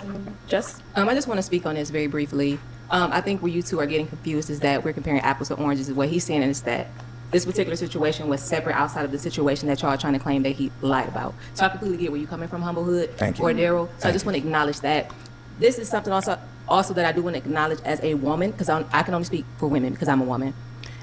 Speaker 2: Jess?
Speaker 13: I just want to speak on this very briefly. I think where you two are getting confused is that we're comparing apples to oranges. What he's saying is that this particular situation was separate outside of the situation that y'all are trying to claim that he lied about. So I completely get where you're coming from, Humblehood
Speaker 12: Thank you.
Speaker 13: or Daryl. So I just want to acknowledge that. This is something also that I do want to acknowledge as a woman, because I can only speak for women because I'm a woman.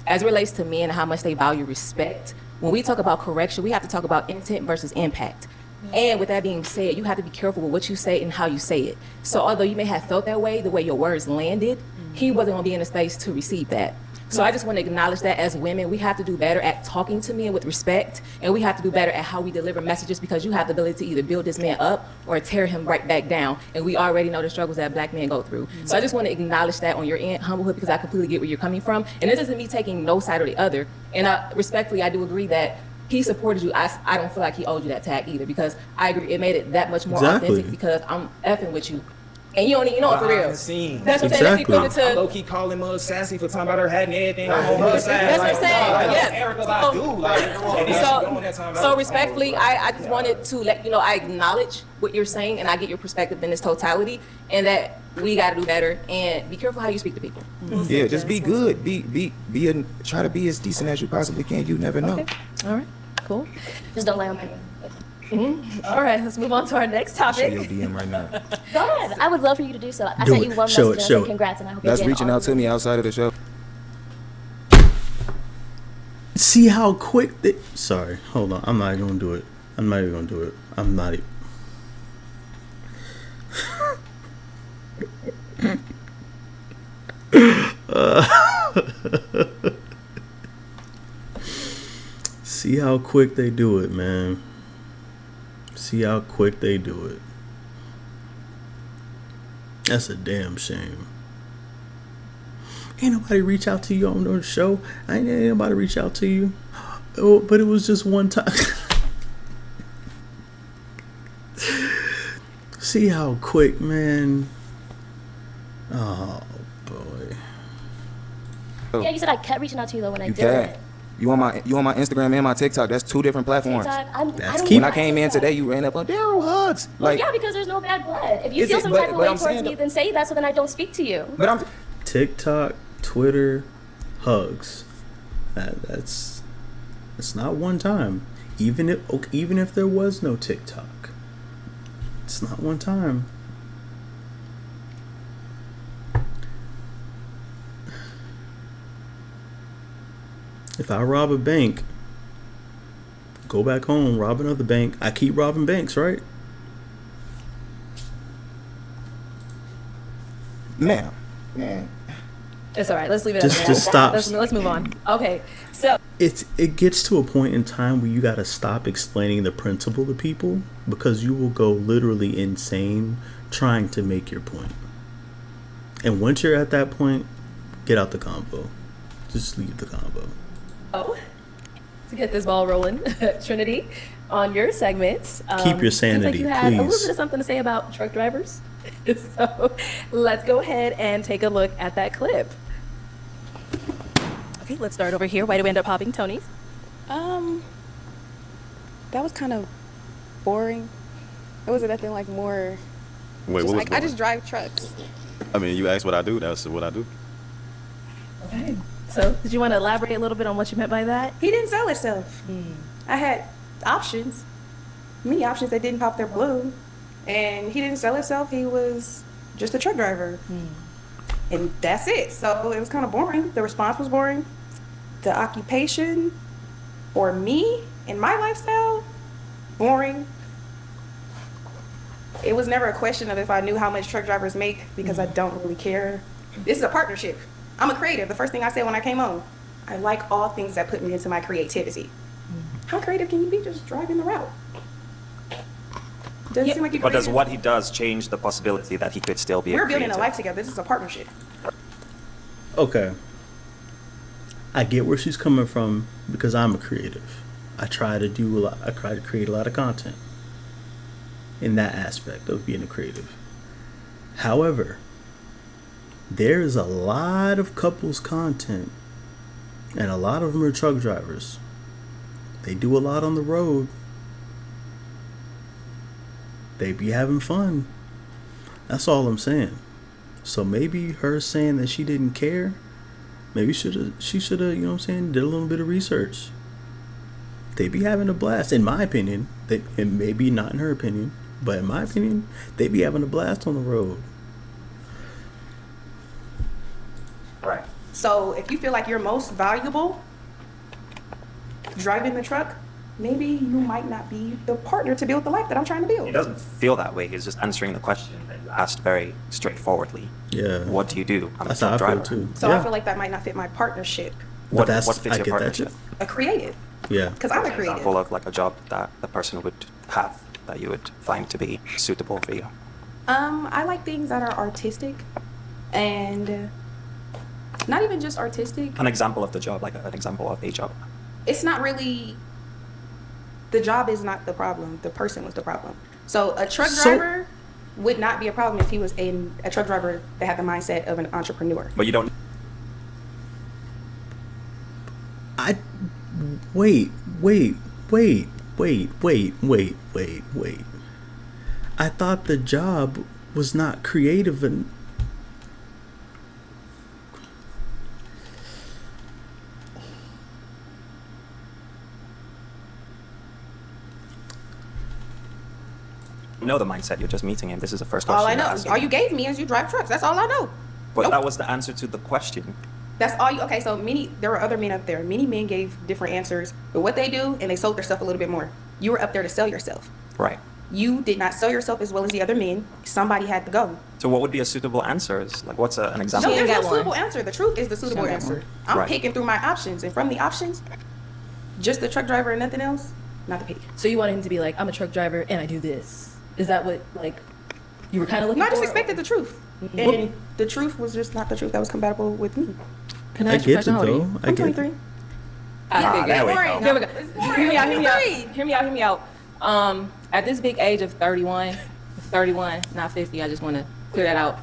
Speaker 13: As it relates to men and how much they value respect, when we talk about correction, we have to talk about intent versus impact. And with that being said, you have to be careful with what you say and how you say it. So although you may have felt that way, the way your words landed, he wasn't going to be in a space to receive that. So I just want to acknowledge that as women, we have to do better at talking to men with respect, and we have to do better at how we deliver messages, because you have the ability to either build this man up or tear him right back down. And we already know the struggles that black men go through. So I just want to acknowledge that on your end, Humblehood, because I completely get where you're coming from. And this isn't me taking no side or the other. And respectfully, I do agree that he supported you. I don't feel like he owed you that tag either, because I agree it made it that much more authentic, because I'm effing with you. And you don't even know it for real. That's what I'm saying.
Speaker 12: I low key calling Mug sassy for talking about her hat and everything. I'm on her side.
Speaker 13: That's what I'm saying.
Speaker 12: Yeah.
Speaker 13: So respectfully, I just wanted to let you know I acknowledge what you're saying, and I get your perspective in its totality, and that we got to do better and be careful how you speak to people.
Speaker 12: Yeah, just be good. Try to be as decent as you possibly can. You never know.
Speaker 2: Okay. All right. Cool.
Speaker 15: Just don't lie on my name.
Speaker 2: All right, let's move on to our next topic.
Speaker 12: Show your DM right now.
Speaker 15: Go ahead. I would love for you to do so. I
Speaker 12: Do
Speaker 15: sent
Speaker 12: it.
Speaker 15: you one
Speaker 12: Show
Speaker 15: message
Speaker 12: it.
Speaker 15: and I said congrats, and I hope
Speaker 12: That's
Speaker 15: you get
Speaker 12: reaching
Speaker 15: all
Speaker 12: out to me outside of the show.
Speaker 1: See how quick they... Sorry, hold on. I'm not even going to do it. I'm not even going to do it. I'm not even... See how quick they do it, man. See how quick they do it. That's a damn shame. Ain't nobody reach out to you on the show. Ain't nobody reach out to you. Oh, but it was just one time. See how quick, man. Oh boy.
Speaker 15: Yeah, you said I kept reaching out to you though when I
Speaker 12: You
Speaker 15: did
Speaker 12: can.
Speaker 15: it.
Speaker 12: You on my Instagram and my TikTok. That's two different platforms.
Speaker 15: TikTok, I don't
Speaker 12: When
Speaker 15: use
Speaker 12: I came in
Speaker 15: TikTok.
Speaker 12: today, you ran up on Daryl Hugs.
Speaker 15: Well,
Speaker 12: Like,
Speaker 15: yeah, because there's no bad blood. If you
Speaker 12: Is
Speaker 15: feel
Speaker 12: it-
Speaker 15: some
Speaker 12: but-
Speaker 15: type of
Speaker 12: but
Speaker 15: way
Speaker 12: I'm
Speaker 15: towards
Speaker 12: saying
Speaker 15: me, then say that so then I don't speak to you.
Speaker 12: but I'm
Speaker 1: TikTok, Twitter, hugs. That's not one time. Even if there was no TikTok, it's not one time. If I rob a bank, go back home, rob another bank. I keep robbing banks, right?
Speaker 12: ma'am.
Speaker 2: It's all right. Let's leave it
Speaker 1: Just-
Speaker 2: at that.
Speaker 1: just stop.
Speaker 2: Let's move on. Okay. So
Speaker 1: It gets to a point in time where you got to stop explaining the principle to people, because you will go literally insane trying to make your point. And once you're at that point, get out the convo. Just leave the convo.
Speaker 2: to get this ball rolling, Trinity, on your segment.
Speaker 1: Keep your
Speaker 2: seems like
Speaker 1: sanity,
Speaker 2: you had a little
Speaker 1: please.
Speaker 2: bit of something to say about truck drivers. So let's go ahead and take a look at that clip. Okay, let's start over here. Why did we end up hopping Tony's?
Speaker 9: That was kind of boring. It wasn't nothing like more.
Speaker 19: Wait, what was
Speaker 9: Like, I
Speaker 19: boring?
Speaker 9: just drive trucks.
Speaker 19: I mean, you asked what I do. That's what I do.
Speaker 2: Okay. So did you want to elaborate a little bit on what you meant by that?
Speaker 11: He didn't sell himself. I had options, many options that didn't pop their balloon, and he didn't sell himself. He was just a truck driver, and that's it. So it was kind of boring. The response was boring. The occupation, for me and my lifestyle, boring. It was never a question of if I knew how much truck drivers make, because I don't really care. This is a partnership. I'm a creative. The first thing I said when I came on, I like all things that put me into my creativity. How creative can you be just driving the route? Doesn't seem like you're
Speaker 10: But does
Speaker 11: creative.
Speaker 10: what he does change the possibility that he could still be
Speaker 11: We're
Speaker 10: a
Speaker 11: building a
Speaker 10: creative?
Speaker 11: life together. This is a partnership.
Speaker 1: Okay. I get where she's coming from, because I'm a creative. I try to create a lot of content in that aspect of being a creative. However, there is a lot of couples content, and a lot of them are truck drivers, They do a lot on the road. They be having fun. That's all I'm saying. So maybe her saying that she didn't care, maybe she should have, you know what I'm saying, did a little bit of research. They be having a blast, in my opinion. And maybe not in her opinion, but in my opinion, they be having a blast on the road.
Speaker 10: Right.
Speaker 11: So if you feel like you're most valuable driving the truck, maybe you might not be the partner to build the life that I'm trying to build.
Speaker 10: He doesn't feel that way. He's just answering the question that you asked very straightforwardly.
Speaker 1: Yeah.
Speaker 10: What do you do? I'm
Speaker 1: That's
Speaker 10: a
Speaker 1: how I
Speaker 10: truck
Speaker 1: feel
Speaker 10: driver.
Speaker 1: too.
Speaker 11: So I feel like that might not fit my partnership.
Speaker 10: What
Speaker 1: that's,
Speaker 10: fits
Speaker 1: I
Speaker 10: your
Speaker 1: get that
Speaker 10: partnership?
Speaker 1: too.
Speaker 11: A creative.
Speaker 1: Yeah.
Speaker 11: Because I'm a
Speaker 10: An
Speaker 11: creative.
Speaker 10: example of like a job that the person would have that you would find to be suitable for you.
Speaker 11: I like things that are artistic and not even just artistic.
Speaker 10: An example of the job, like an example of a job.
Speaker 11: It's not really, the job is not the problem. The person was the problem. So a truck driver would not be a problem if he was a truck driver that had the mindset of an entrepreneur.
Speaker 10: But you don't.
Speaker 1: Wait. I thought the job was not creative and
Speaker 10: know the mindset. You're just meeting him. This is the first question.
Speaker 11: All I know,
Speaker 10: you're asking
Speaker 11: all
Speaker 10: him.
Speaker 11: you gave me is you drive trucks. That's all I know.
Speaker 10: But that was the answer to the question.
Speaker 11: That's all you, okay, so there were other men up there. Many men gave different answers, but what they do, and they sold their stuff a little bit more. You were up there to sell yourself.
Speaker 10: Right.
Speaker 11: You did not sell yourself as well as the other men. Somebody had to go.
Speaker 10: So what would be a suitable answer? Is like what's an example?
Speaker 11: No, there's no suitable answer. The truth is the suitable answer. I'm
Speaker 10: Right.
Speaker 11: picking through my options, and from the options, just the truck driver and nothing else, not the pick.
Speaker 2: So you want him to be like, I'm a truck driver and I do this. Is that what, like, you were kind of looking
Speaker 11: No, I
Speaker 2: for?
Speaker 11: just expected the truth. And the truth was just not the truth that was compatible with me.
Speaker 2: Can
Speaker 1: I get it though. I
Speaker 11: I'm
Speaker 1: get it.
Speaker 11: 23.
Speaker 13: I figured.
Speaker 10: there we go.
Speaker 13: Here we go. Hear me out, hear me out. Hear me out. At this big age of 31, not 50, I just want to clear that out.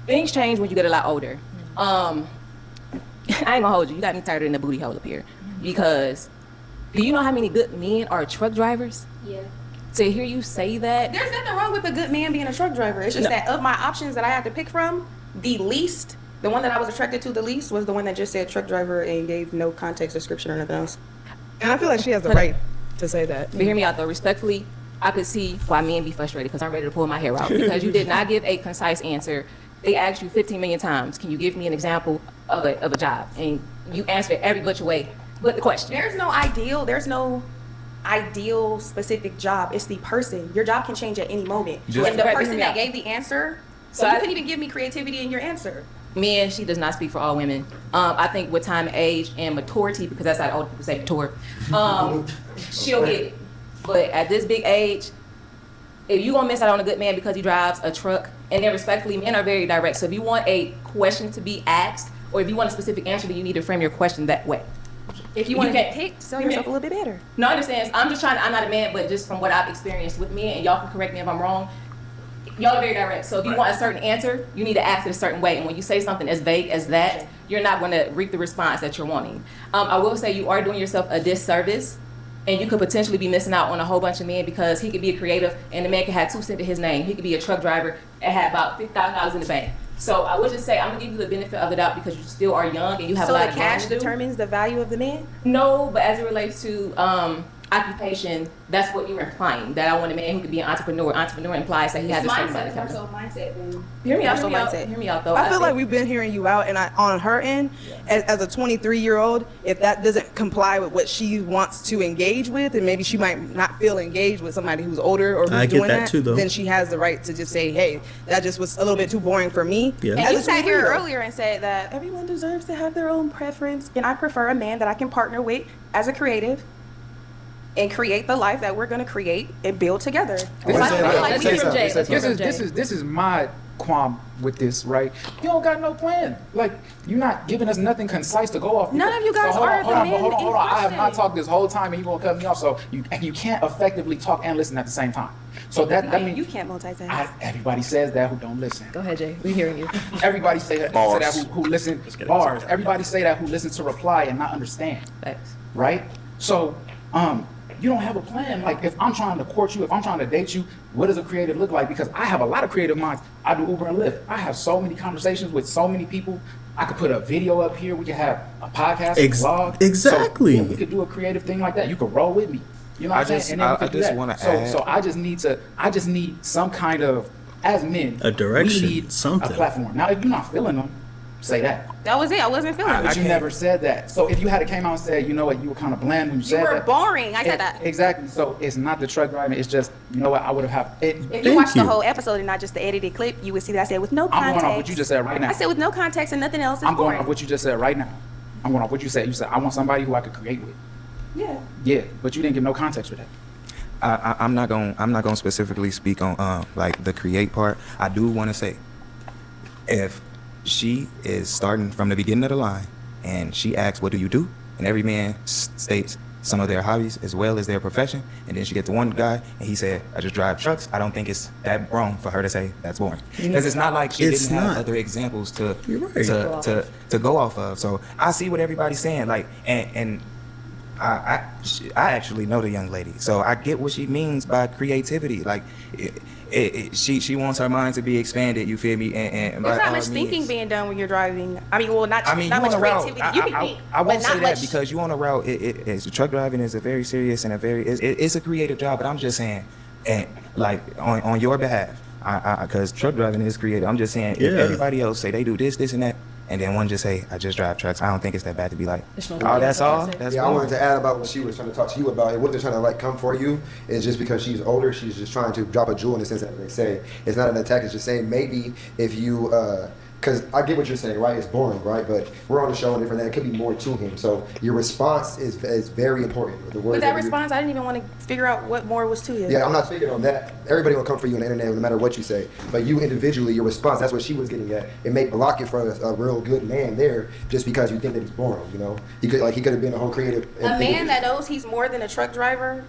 Speaker 13: Things change when you get a lot older. I ain't gonna hold you. You got me tighter than the booty hole up here. Because do you know how many good men are truck drivers?
Speaker 15: Yeah.
Speaker 13: To hear you say that.
Speaker 11: There's nothing wrong with a good man being a truck driver. It's just
Speaker 13: No.
Speaker 11: that of my options that I had to pick from, the one that I was attracted to the least was the one that just said truck driver and gave no context description or nothing else.
Speaker 9: And I feel like she has the right to say that.
Speaker 13: But hear me out though, respectfully, I could see why men be frustrated because I'm ready to pull my hair out because you did not give a concise answer. They asked you 15 million times, can you give me an example of a job? And you answered it every butch way but the question.
Speaker 11: There's no ideal specific job. It's the person. Your job can change at any moment.
Speaker 13: Just-
Speaker 11: And the
Speaker 13: Right,
Speaker 11: person
Speaker 13: hear me
Speaker 11: that
Speaker 13: out.
Speaker 11: gave the answer,
Speaker 13: So
Speaker 11: you
Speaker 13: I-
Speaker 11: couldn't even give me creativity in your answer.
Speaker 13: Men, she does not speak for all women. I think with time, age, and maturity, because that's how old people say mature, she'll get it. But at this big age, if you gonna miss out on a good man because he drives a truck, and then respectfully, men are very direct. So if you want a question to be asked, or if you want a specific answer, then you need to frame your question that way.
Speaker 11: If you want to
Speaker 13: can't-
Speaker 11: get picked, sell yourself a little bit better.
Speaker 13: No, I understand. I'm not a man, but just from what I've experienced with men, and y'all can correct me if I'm wrong, y'all are very direct. So if you want a certain answer, you need to ask it a certain way. And when you say something as vague as that, you're not going to reap the response that you're wanting. I will say you are doing yourself a disservice, and you could potentially be missing out on a whole bunch of men because he could be a creative, and the man could have 2 cents to his name. He could be a truck driver and have about $50,000 in the bank. So I would just say I'm gonna give you the benefit of the doubt because you still are young and you have
Speaker 11: So
Speaker 13: a lot
Speaker 11: the
Speaker 13: of
Speaker 11: cash
Speaker 13: growing to do.
Speaker 11: determines the value of the man?
Speaker 13: No, but as it relates to occupation, that's what you were implying. That I want a man who could be an entrepreneur. Entrepreneur implies that he has a certain amount of capital.
Speaker 11: Mindset.
Speaker 13: Hear me out.
Speaker 11: More so mindset.
Speaker 13: Hear me out though.
Speaker 9: I feel like
Speaker 13: think-
Speaker 9: we've been hearing you out, and on her end, as a 23-year-old, if that doesn't comply with what she wants to engage with, and maybe she might not feel engaged with somebody who's older or who's
Speaker 1: I get
Speaker 9: doing
Speaker 1: that too, though.
Speaker 9: then she has the right to just say, hey, that just was a little bit too boring for me.
Speaker 1: Yeah.
Speaker 11: And
Speaker 9: As
Speaker 11: you
Speaker 9: a
Speaker 11: sat here
Speaker 9: 23-year-old.
Speaker 11: earlier and said that everyone deserves to have their own preference, and I prefer a man that I can partner with as a creative and create the life that we're going to create and build together.
Speaker 6: This is my qualm with this, right? You don't got no plan. Like, you're not giving us nothing concise to go off.
Speaker 11: None of you guys are the men in
Speaker 6: Hold on. I have not
Speaker 11: question.
Speaker 6: talked this whole time, and you're gonna cut me off. So you can't effectively talk and listen at the same time. So that means
Speaker 11: You can't multitask.
Speaker 6: everybody says that who don't listen.
Speaker 2: Go ahead, Jay. We're hearing you.
Speaker 6: Everybody say that
Speaker 10: Bars.
Speaker 6: who listen
Speaker 10: Let's get it.
Speaker 6: bars. Everybody say that who listen to reply and not understand.
Speaker 13: Facts.
Speaker 6: Right? So you don't have a plan. Like if I'm trying to court you, if I'm trying to date you, what does a creative look like? Because I have a lot of creative minds. I do Uber and Lyft. I have so many conversations with so many people. I could put a video up here. We could have a podcast, a vlog.
Speaker 1: Exactly.
Speaker 6: So, yeah, we could do a creative thing like that. You could roll with me. You know what I'm saying? And then we could do that. So I just need some kind of, as men,
Speaker 1: a direction,
Speaker 6: we need
Speaker 1: something.
Speaker 6: A platform. Now, if you're not feeling them, say that.
Speaker 11: That was it. I wasn't feeling it.
Speaker 6: But you never said that. So if you had came out and said, you know what, you were kind of bland when you said that.
Speaker 11: You were boring. I said that.
Speaker 6: Exactly. So it's not the truck driving. It's just, you know what, I would have it.
Speaker 11: If you watched the whole episode and not just the edited clip, you would see that I said with no context.
Speaker 6: I'm going off what you just said right now.
Speaker 11: I said with no context and nothing else is
Speaker 6: I'm going
Speaker 11: boring.
Speaker 6: off what you just said right now. I'm going off what you said. You said, I want somebody who I could create with.
Speaker 11: Yeah.
Speaker 6: Yeah, but you didn't give no context for that.
Speaker 12: I'm not gonna specifically speak on like the create part. I do want to say, if she is starting from the beginning of the line and she asks, "What do you do?" and every man states some of their hobbies as well as their profession, and then she gets to one guy and he said, "I just drive trucks," I don't think it's that wrong for her to say that's boring, because it's not like she didn't have other examples to go off of. So I see what everybody's saying, like, and I actually know the young lady, so I get what she means by creativity. Like, she wants her mind to be expanded. You feel me? And
Speaker 11: there's not much thinking being done when you're driving. I mean, well, not much creativity.
Speaker 12: You can think, I won't say that because you on a route. Truck driving is a very serious and it's a creative job. But I'm just saying, and like on your behalf, because truck driving is creative. I'm just saying, if everybody else say they do this, and that, and then one just say, "I just drive trucks," I don't think it's that bad to be like, "Oh, that's all." That's
Speaker 5: I wanted to add about what she was trying to talk to you about. It wasn't trying to like come for you. It's just because she's older. She's just trying to drop a jewel in the sense that they say it's not an attack. It's just saying maybe if you, because I get what you're saying, right? It's boring, right? But we're on the show and different. There could be more to him. So your response is very important. The words
Speaker 11: With that response, I didn't even want to figure out what more was to you.
Speaker 5: Yeah, I'm not speaking on that. Everybody will come for you on the internet, no matter what you say. But you individually, your response, that's what she was getting at. It may block it for a real good man there, just because you think that he's boring. You know, he could have been a whole creative.
Speaker 11: A man that knows he's more than a truck driver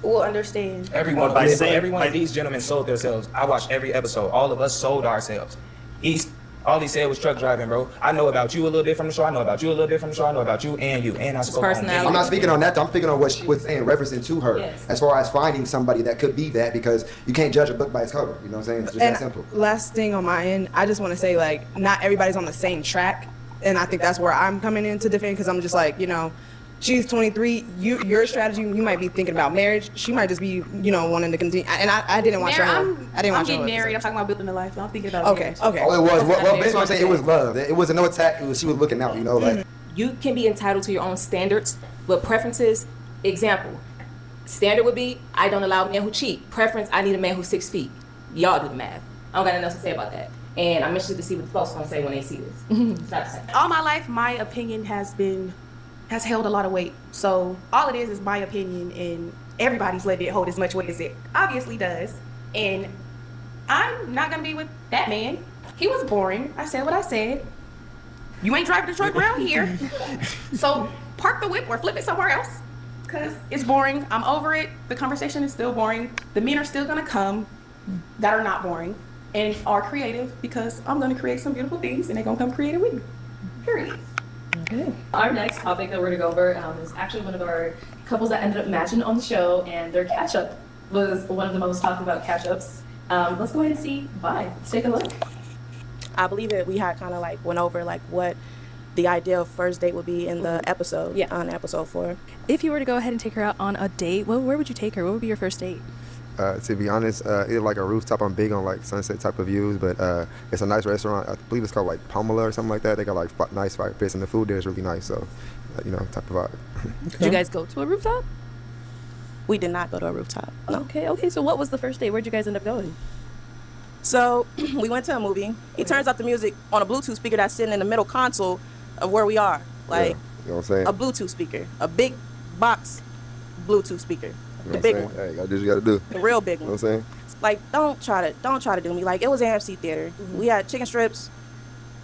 Speaker 11: will understand.
Speaker 12: Everyone of these gentlemen sold themselves. I watched every episode. All of us sold ourselves. All he said was truck driving, bro. I know about you a little bit from the show. I know about you a little bit from the show. I know about you, and I spoke on me.
Speaker 5: I'm not speaking on that. I'm speaking on what she was saying, referencing to her, as far as finding somebody that could be that, because you can't judge a book by its cover. You know what I'm saying? It's just that simple.
Speaker 9: Last thing on my end, I just want to say, like, not everybody's on the same track, and I think that's where I'm coming in to defend, because I'm just like, you know, she's 23. Your strategy, you might be thinking about marriage. She might just be, you know, wanting to continue. And I didn't watch her. I didn't watch her.
Speaker 11: I'm getting married. I'm talking about building a life. I'm thinking about marriage.
Speaker 9: Okay.
Speaker 5: All it was, well, basically what I'm saying, it was love. It wasn't no attack. She was looking out, you know, like.
Speaker 13: You can be entitled to your own standards, but preferences, example, standard would be, I don't allow men who cheat. Preference, I need a man who's 6 feet. Y'all do the math. I don't got nothing else to say about that. And I'm interested to see what the folks gonna say when they see this. It's not the same.
Speaker 11: All my life, my opinion has held a lot of weight. So all it is my opinion, and everybody's letting it hold as much weight as it obviously does. And I'm not gonna be with that man. He was boring. I said what I said. You ain't driving the truck around here. So park the whip or flip it somewhere else, because it's boring. I'm over it. The conversation is still boring. The men are still gonna come that are not boring and are creative, because I'm gonna create some beautiful things and they're gonna come creative with me. Period.
Speaker 2: Okay. Our next topic that we're gonna go over is actually one of our couples that ended up matching on the show, and their catch-up was one of the most talked about catch-ups. Let's go ahead and see why. Let's take a look.
Speaker 21: I believe that we had kind of like went over like what the ideal first date would be in the episode, on episode 4.
Speaker 2: If you were to go ahead and take her out on a date, where would you take her? What would be your first date?
Speaker 22: To be honest, it's like a rooftop. I'm big on like sunset type of views, but it's a nice restaurant. I believe it's called like Pomela or something like that. They got like nice fire pits, and the food there is really nice. So, you know, type of vibe.
Speaker 2: Did you guys go to a rooftop?
Speaker 21: We did not go to a rooftop. No.
Speaker 2: Okay. So what was the first date? Where'd you guys end up going?
Speaker 21: So we went to a movie. He turns out the music on a Bluetooth speaker that's sitting in the middle console of where we are. Like,
Speaker 22: you know what I'm saying?
Speaker 21: A Bluetooth speaker, a big box Bluetooth speaker, the big one.
Speaker 22: Hey, you gotta do what you gotta do.
Speaker 21: The real big one.
Speaker 22: You know what I'm saying?
Speaker 21: Like, don't try to do me. Like, it was AMC theater. We had chicken strips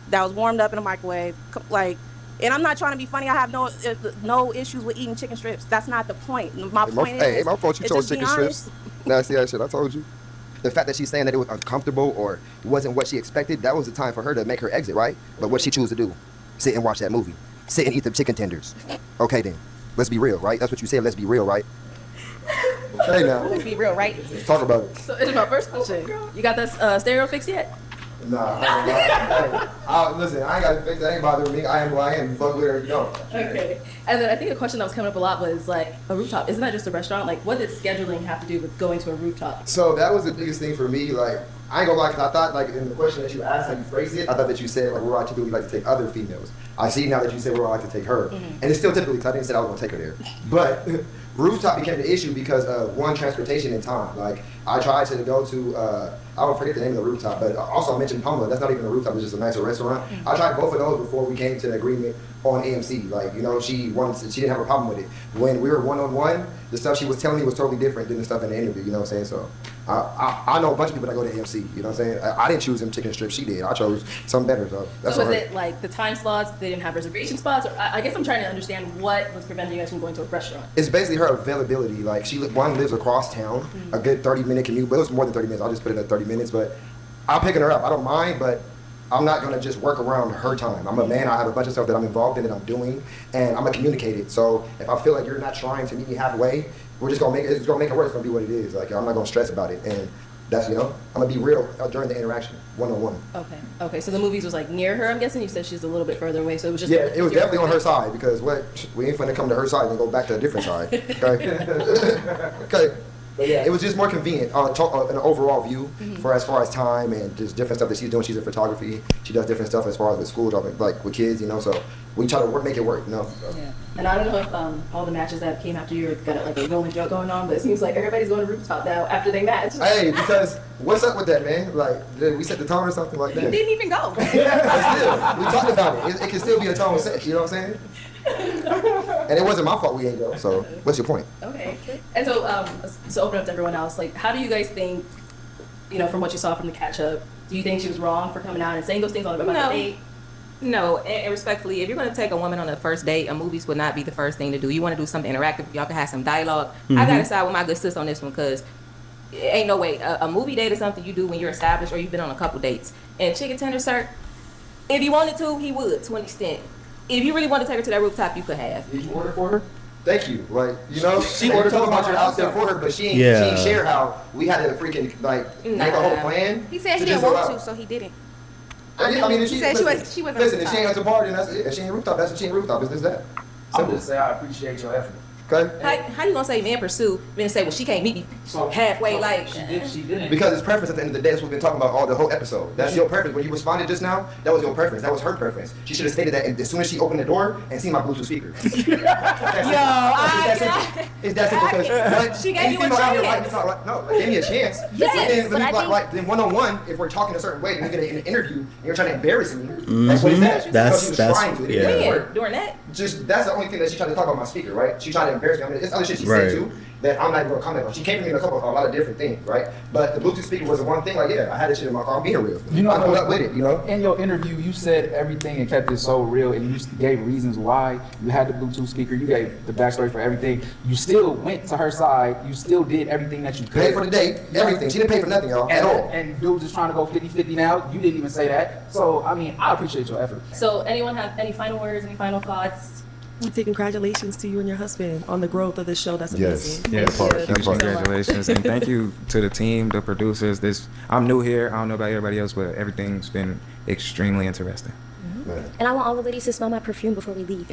Speaker 21: that was warmed up in a microwave. Like, and I'm not trying to be funny. I have no issues with eating chicken strips. That's not the point. My point is,
Speaker 22: my fault you chose chicken strips. Nasty ass shit. I told you.
Speaker 5: The fact that she's saying that it was uncomfortable or wasn't what she expected, that was the time for her to make her exit, right? But what she chose to do, sit and watch that movie. Sit and eat the chicken tenders. Okay then. let's be real, right? That's what you said. Let's be real, right? Okay, now.
Speaker 11: Let's be real, right?
Speaker 5: Let's talk about it.
Speaker 2: So, it's my first question. You got that stereo fixed yet?
Speaker 5: Nah, listen, I ain't got to fix that. Ain't bothering me. I am who I am. You fuck with her, you don't.
Speaker 2: Okay. And then I think a question that was coming up a lot was like a rooftop. Isn't that just a restaurant? Like, what did scheduling have to do with going to a rooftop?
Speaker 5: So that was the biggest thing for me. Like, I ain't gonna lie, because I thought, like, in the question that you asked, how you phrased it, I thought that you said, like, where I typically like to take other females. I see now that you said where I like to take her. And it's still typically, because I didn't say I was gonna take her there. But rooftop became the issue because of, one, transportation and time. Like, I tried to go to, I don't forget the name of the rooftop, but also I mentioned Pumla. That's not even a rooftop, it's just a nicer restaurant. I tried both of those before we came to an agreement on AMC. Like, you know, she didn't have a problem with it. When we were one-on-one, the stuff she was telling me was totally different than the stuff in the interview, you know what I'm saying? So I know a bunch of people that go to AMC, you know what I'm saying? I didn't choose them chicken strips, she did. I chose something better, so that's
Speaker 2: So
Speaker 5: all
Speaker 2: was
Speaker 5: right.
Speaker 2: it like the time slots, they didn't have reservation spots? Or I guess I'm trying to understand what was preventing you guys from going to a restaurant.
Speaker 5: It's basically her availability. Like, one lives across town, a good 30-minute commute, but it was more than 30 minutes. I'll just put it at 30 minutes, but I'm picking her up. I don't mind, but I'm not gonna just work around her time. I'm a man, I have a bunch of stuff that I'm involved in that I'm doing, and I'm gonna communicate it. So if I feel like you're not trying to meet me halfway, we're just gonna make it, it's gonna make it work, it's gonna be what it is. Like, I'm not gonna stress about it, and that's, you know, I'm gonna be real during the interaction, one-on-one.
Speaker 2: Okay, so the movies was like near her, I'm guessing? You said she's a little bit further away, so it was just...
Speaker 5: Yeah, it was definitely on her side, because we ain't finna come to her side and go back to a different side, okay? Okay. But yeah, it was just more convenient an overall view for as far as time and just different stuff that she's doing. She's in photography. She does different stuff as far as with school, like with kids, you know. So we try to make it work, you know. So.
Speaker 2: Yeah. And I don't know if all the matches that came after you got like a rolling joke going on, but it seems like everybody's going to rooftop now after they match.
Speaker 5: Hey, because what's up with that, man? Like, did we set the tone or something like that?
Speaker 11: You didn't even go.
Speaker 5: But still, we talked about it. It can still be a tone set. You know what I'm saying? And it wasn't my fault we ain't go. So what's your point?
Speaker 2: Okay. And so, to open up to everyone else, like, how do you guys think, you know, from what you saw from the catch-up, do you think she was wrong for coming out and saying those things on about the date?
Speaker 13: No, and respectfully, if you're going to take a woman on a first date, a movies would not be the first thing to do. You want to do something interactive, y'all can have some dialogue. I got to side with my good sis on this one because ain't no way. A movie date is something you do when you're established or you've been on a couple dates. And chicken tender, sir, if he wanted to, he would, to an extent. If you really want to take her to that rooftop, you could have.
Speaker 5: Did you order for her? Thank you. Like, you know, she ordered talking about your out there for her, but she ain't share how we had to freaking make a whole plan.
Speaker 11: He said he didn't want to, so he didn't.
Speaker 5: I mean, if
Speaker 11: She said she wasn't
Speaker 5: listen, if
Speaker 11: rooftop.
Speaker 5: she ain't at the party, then that's it. If she ain't rooftop, that's what she ain't rooftop. It's just that.
Speaker 6: I'm just saying I appreciate your effort.
Speaker 5: Okay.
Speaker 13: How you gonna say men pursue, then say, well, she can't meet me halfway, like.
Speaker 6: She didn't.
Speaker 5: Because it's preference at the end of the day. That's what we've been talking about all the whole episode. That's your preference. When you responded just now, that was your preference. That was her preference. She should have stated that as soon as she opened the door and seen my Bluetooth speaker. It's that simple because
Speaker 13: She gave you a
Speaker 5: chance.
Speaker 13: chance.
Speaker 5: No, gave me a chance.
Speaker 15: Yes,
Speaker 5: but then one-on-one, if we're talking a certain way, then we get in an interview and you're trying to embarrass me. That's what it's at.
Speaker 1: That's
Speaker 5: yeah.
Speaker 13: During that.
Speaker 5: Just that's the only thing that she tried to talk about my speaker, right? She tried to embarrass me. I mean, it's other shit she said too that I'm not even gonna comment on. She came to me in a lot of different things, right? But the Bluetooth speaker was the one thing. Like, yeah, I had this shit in my car. I'm being real.
Speaker 6: You know,
Speaker 5: I put up with it. You know.
Speaker 6: In your interview, you said everything and kept it so real, and you gave reasons why you had the Bluetooth speaker. You gave the backstory for everything. You still went to her side. You still did everything that you could.
Speaker 5: Paid for the date, everything. She didn't pay for nothing, y'all, at all.
Speaker 6: And dudes is trying to go 50-50 now. You didn't even say that. So, I mean, I appreciate your effort.
Speaker 2: So anyone have any final words, any final thoughts?
Speaker 14: I want to say congratulations to you and your husband on the growth of this show. That's
Speaker 12: Yes,
Speaker 14: amazing.
Speaker 12: yes. Congratulations, and thank you to the team, the producers. I'm new here. I don't know about everybody else, but everything's been extremely interesting.
Speaker 15: And I want all the ladies to smell my perfume before we leave.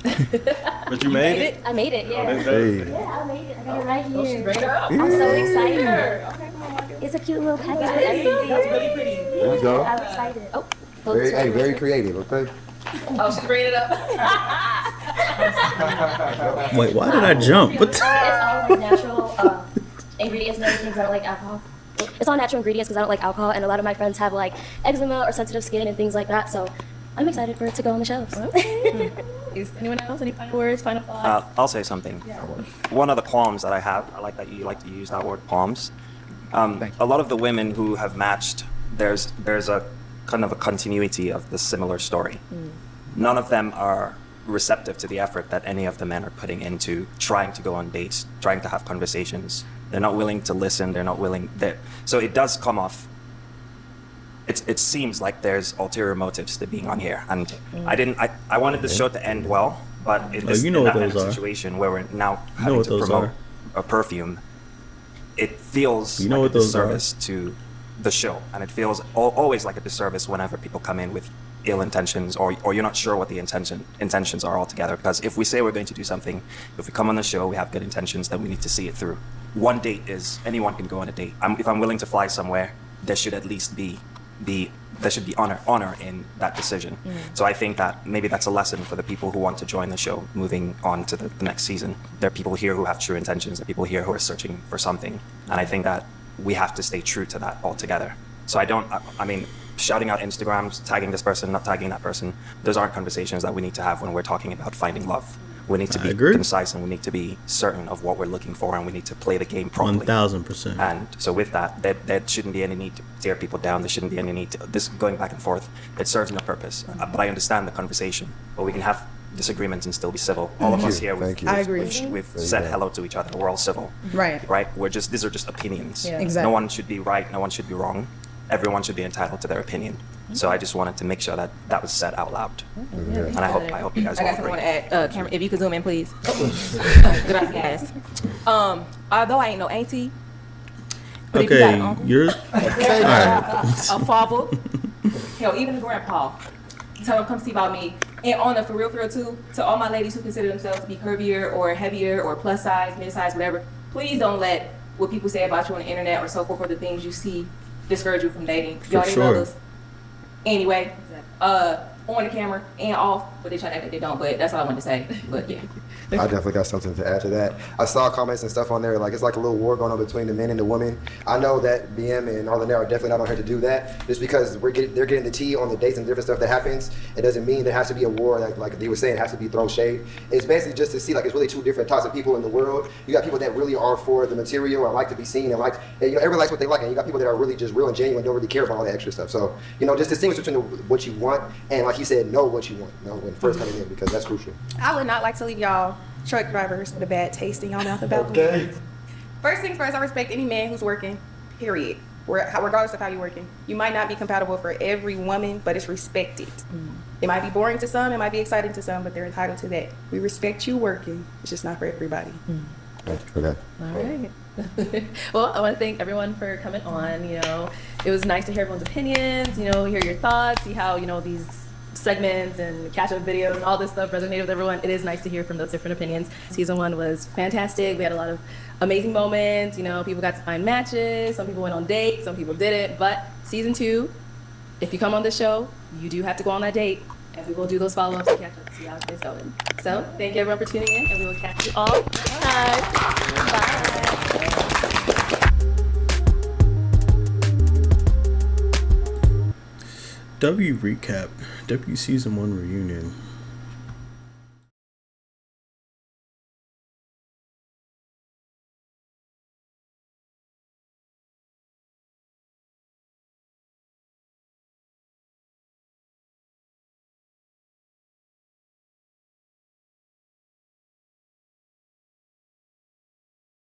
Speaker 8: But you made it?
Speaker 15: I made it, yeah.
Speaker 8: Hey.
Speaker 15: Yeah, I made it. I got it right
Speaker 2: Oh, she's
Speaker 15: here.
Speaker 2: bringing it up.
Speaker 15: I'm so excited.
Speaker 2: Okay, come on.
Speaker 15: It's a cute little package with everything.
Speaker 2: That's really pretty.
Speaker 5: There you go.
Speaker 15: I'm excited. Oh,
Speaker 5: Very creative. Okay.
Speaker 2: Oh, she's bringing it up.
Speaker 1: Wait, why did I jump? What
Speaker 15: It's all like natural ingredients and everything because I don't like alcohol. It's all natural ingredients because I don't like alcohol, and a lot of my friends have like eczema or sensitive skin and things like that. So I'm excited for it to go on the shelves.
Speaker 2: Is anyone else? Any final words, final thoughts?
Speaker 10: I'll say something. Yeah. One of the qualms that I have, I like that you like to use that word, qualms. A lot of the women who have matched, there's a kind of a continuity of the similar story. None of them are receptive to the effort that any of the men are putting into trying to go on dates, trying to have conversations. They're not willing to listen. They're not willing. So it does come off. It seems like there's ulterior motives to being on here, and I wanted the show to end well, But in,
Speaker 1: Oh,
Speaker 10: this,
Speaker 1: you know
Speaker 10: in
Speaker 1: what
Speaker 10: that kind
Speaker 1: those
Speaker 10: of
Speaker 1: are.
Speaker 10: situation where we're now
Speaker 1: You know
Speaker 10: having
Speaker 1: what
Speaker 10: to
Speaker 1: those
Speaker 10: promote
Speaker 1: are.
Speaker 10: a perfume, it feels
Speaker 1: You know
Speaker 10: like
Speaker 1: what
Speaker 10: a
Speaker 1: those are.
Speaker 10: disservice to the show, and it feels always like a disservice whenever people come in with ill intentions, or you're not sure what the intentions are altogether. Because if we say we're going to do something, if we come on the show, we have good intentions, then we need to see it through. One date is anyone can go on a date. If I'm willing to fly somewhere, there should at least be there should be honor in that decision. So I think that maybe that's a lesson for the people who want to join the show moving on to the next season. There are people here who have true intentions. There are people here who are searching for something, and I think that we have to stay true to that altogether. So I mean, shouting out Instagrams, tagging this person, not tagging that person, those aren't conversations that we need to have when we're talking about finding love. We need to be concise, and we need to be certain of what we're looking for, and we need to play the game properly.
Speaker 1: 1000%.
Speaker 10: And so with that, there shouldn't be any need to tear people down. There shouldn't be any need to this going back and forth. It serves no purpose. But I understand the conversation. But we can have disagreements and still be civil. All of us here,
Speaker 9: I agree.
Speaker 10: we've said hello to each other. We're all civil.
Speaker 9: Right.
Speaker 10: Right? These are just opinions.
Speaker 9: Yeah. Exactly.
Speaker 10: No one should be right. No one should be wrong. Everyone should be entitled to their opinion. So I just wanted to make sure that that was said out loud. And I hope you guys
Speaker 13: I
Speaker 10: all
Speaker 13: got something
Speaker 10: agree.
Speaker 13: I want to add. Cameron, if you could zoom in, please. Gracias. Although I ain't no auntie, but if you got an
Speaker 1: Okay,
Speaker 13: uncle,
Speaker 1: you're alright.
Speaker 13: a father, hell, even a grandpa, tell them come see about me. And on the for real too, to all my ladies who consider themselves to be curvier or heavier or plus size, mid size, whatever, please don't let what people say about you on the internet or so forth or the things you see discourage you from dating.
Speaker 1: For
Speaker 13: You already
Speaker 1: sure.
Speaker 13: know this. Anyway, on the camera and off, but they try to act like they don't, but that's all I wanted to say. But yeah.
Speaker 5: I definitely got something to add to that. I saw comments and stuff on there, like it's like a little war going on between the men and the women. I know that BM and Arlenette are definitely not on here to do that. Just because they're getting the tea on the dates and different stuff that happens, it doesn't mean there has to be a war, like they were saying, it has to be thrown shade. It's basically just to see, like, it's really two different types of people in the world. You got people that really are for the material and like to be seen and everyone likes what they like, and you got people that are really just real and genuine, don't really care about all the extra stuff. So, just distinguish between what you want and, like he said, know what you want, when first coming in, because that's crucial.
Speaker 11: I would not like to leave y'all truck drivers with a bad taste in y'all mouth about me. First things first, I respect any man who's working, period. Regardless of how you're working. You might not be compatible for every woman, but it's respected. It might be boring to some, it might be exciting to some, but they're entitled to that. We respect you working. It's just not for everybody.
Speaker 5: Okay.
Speaker 2: All right. Well, I want to thank everyone for coming on. It was nice to hear everyone's opinions, hear your thoughts, see how, these segments and catch-up videos and all this stuff resonated with everyone. It is nice to hear from those different opinions. Season 1 was fantastic. We had a lot of amazing moments. People got to find matches. Some people went on dates. Some people didn't. But Season 2, if you come on the show, you do have to go on that date. And we will do those follow-ups and catch up to see how it is going. So thank you everyone for tuning in, and we will catch you all next time. Bye.
Speaker 1: W recap. W season 1 reunion.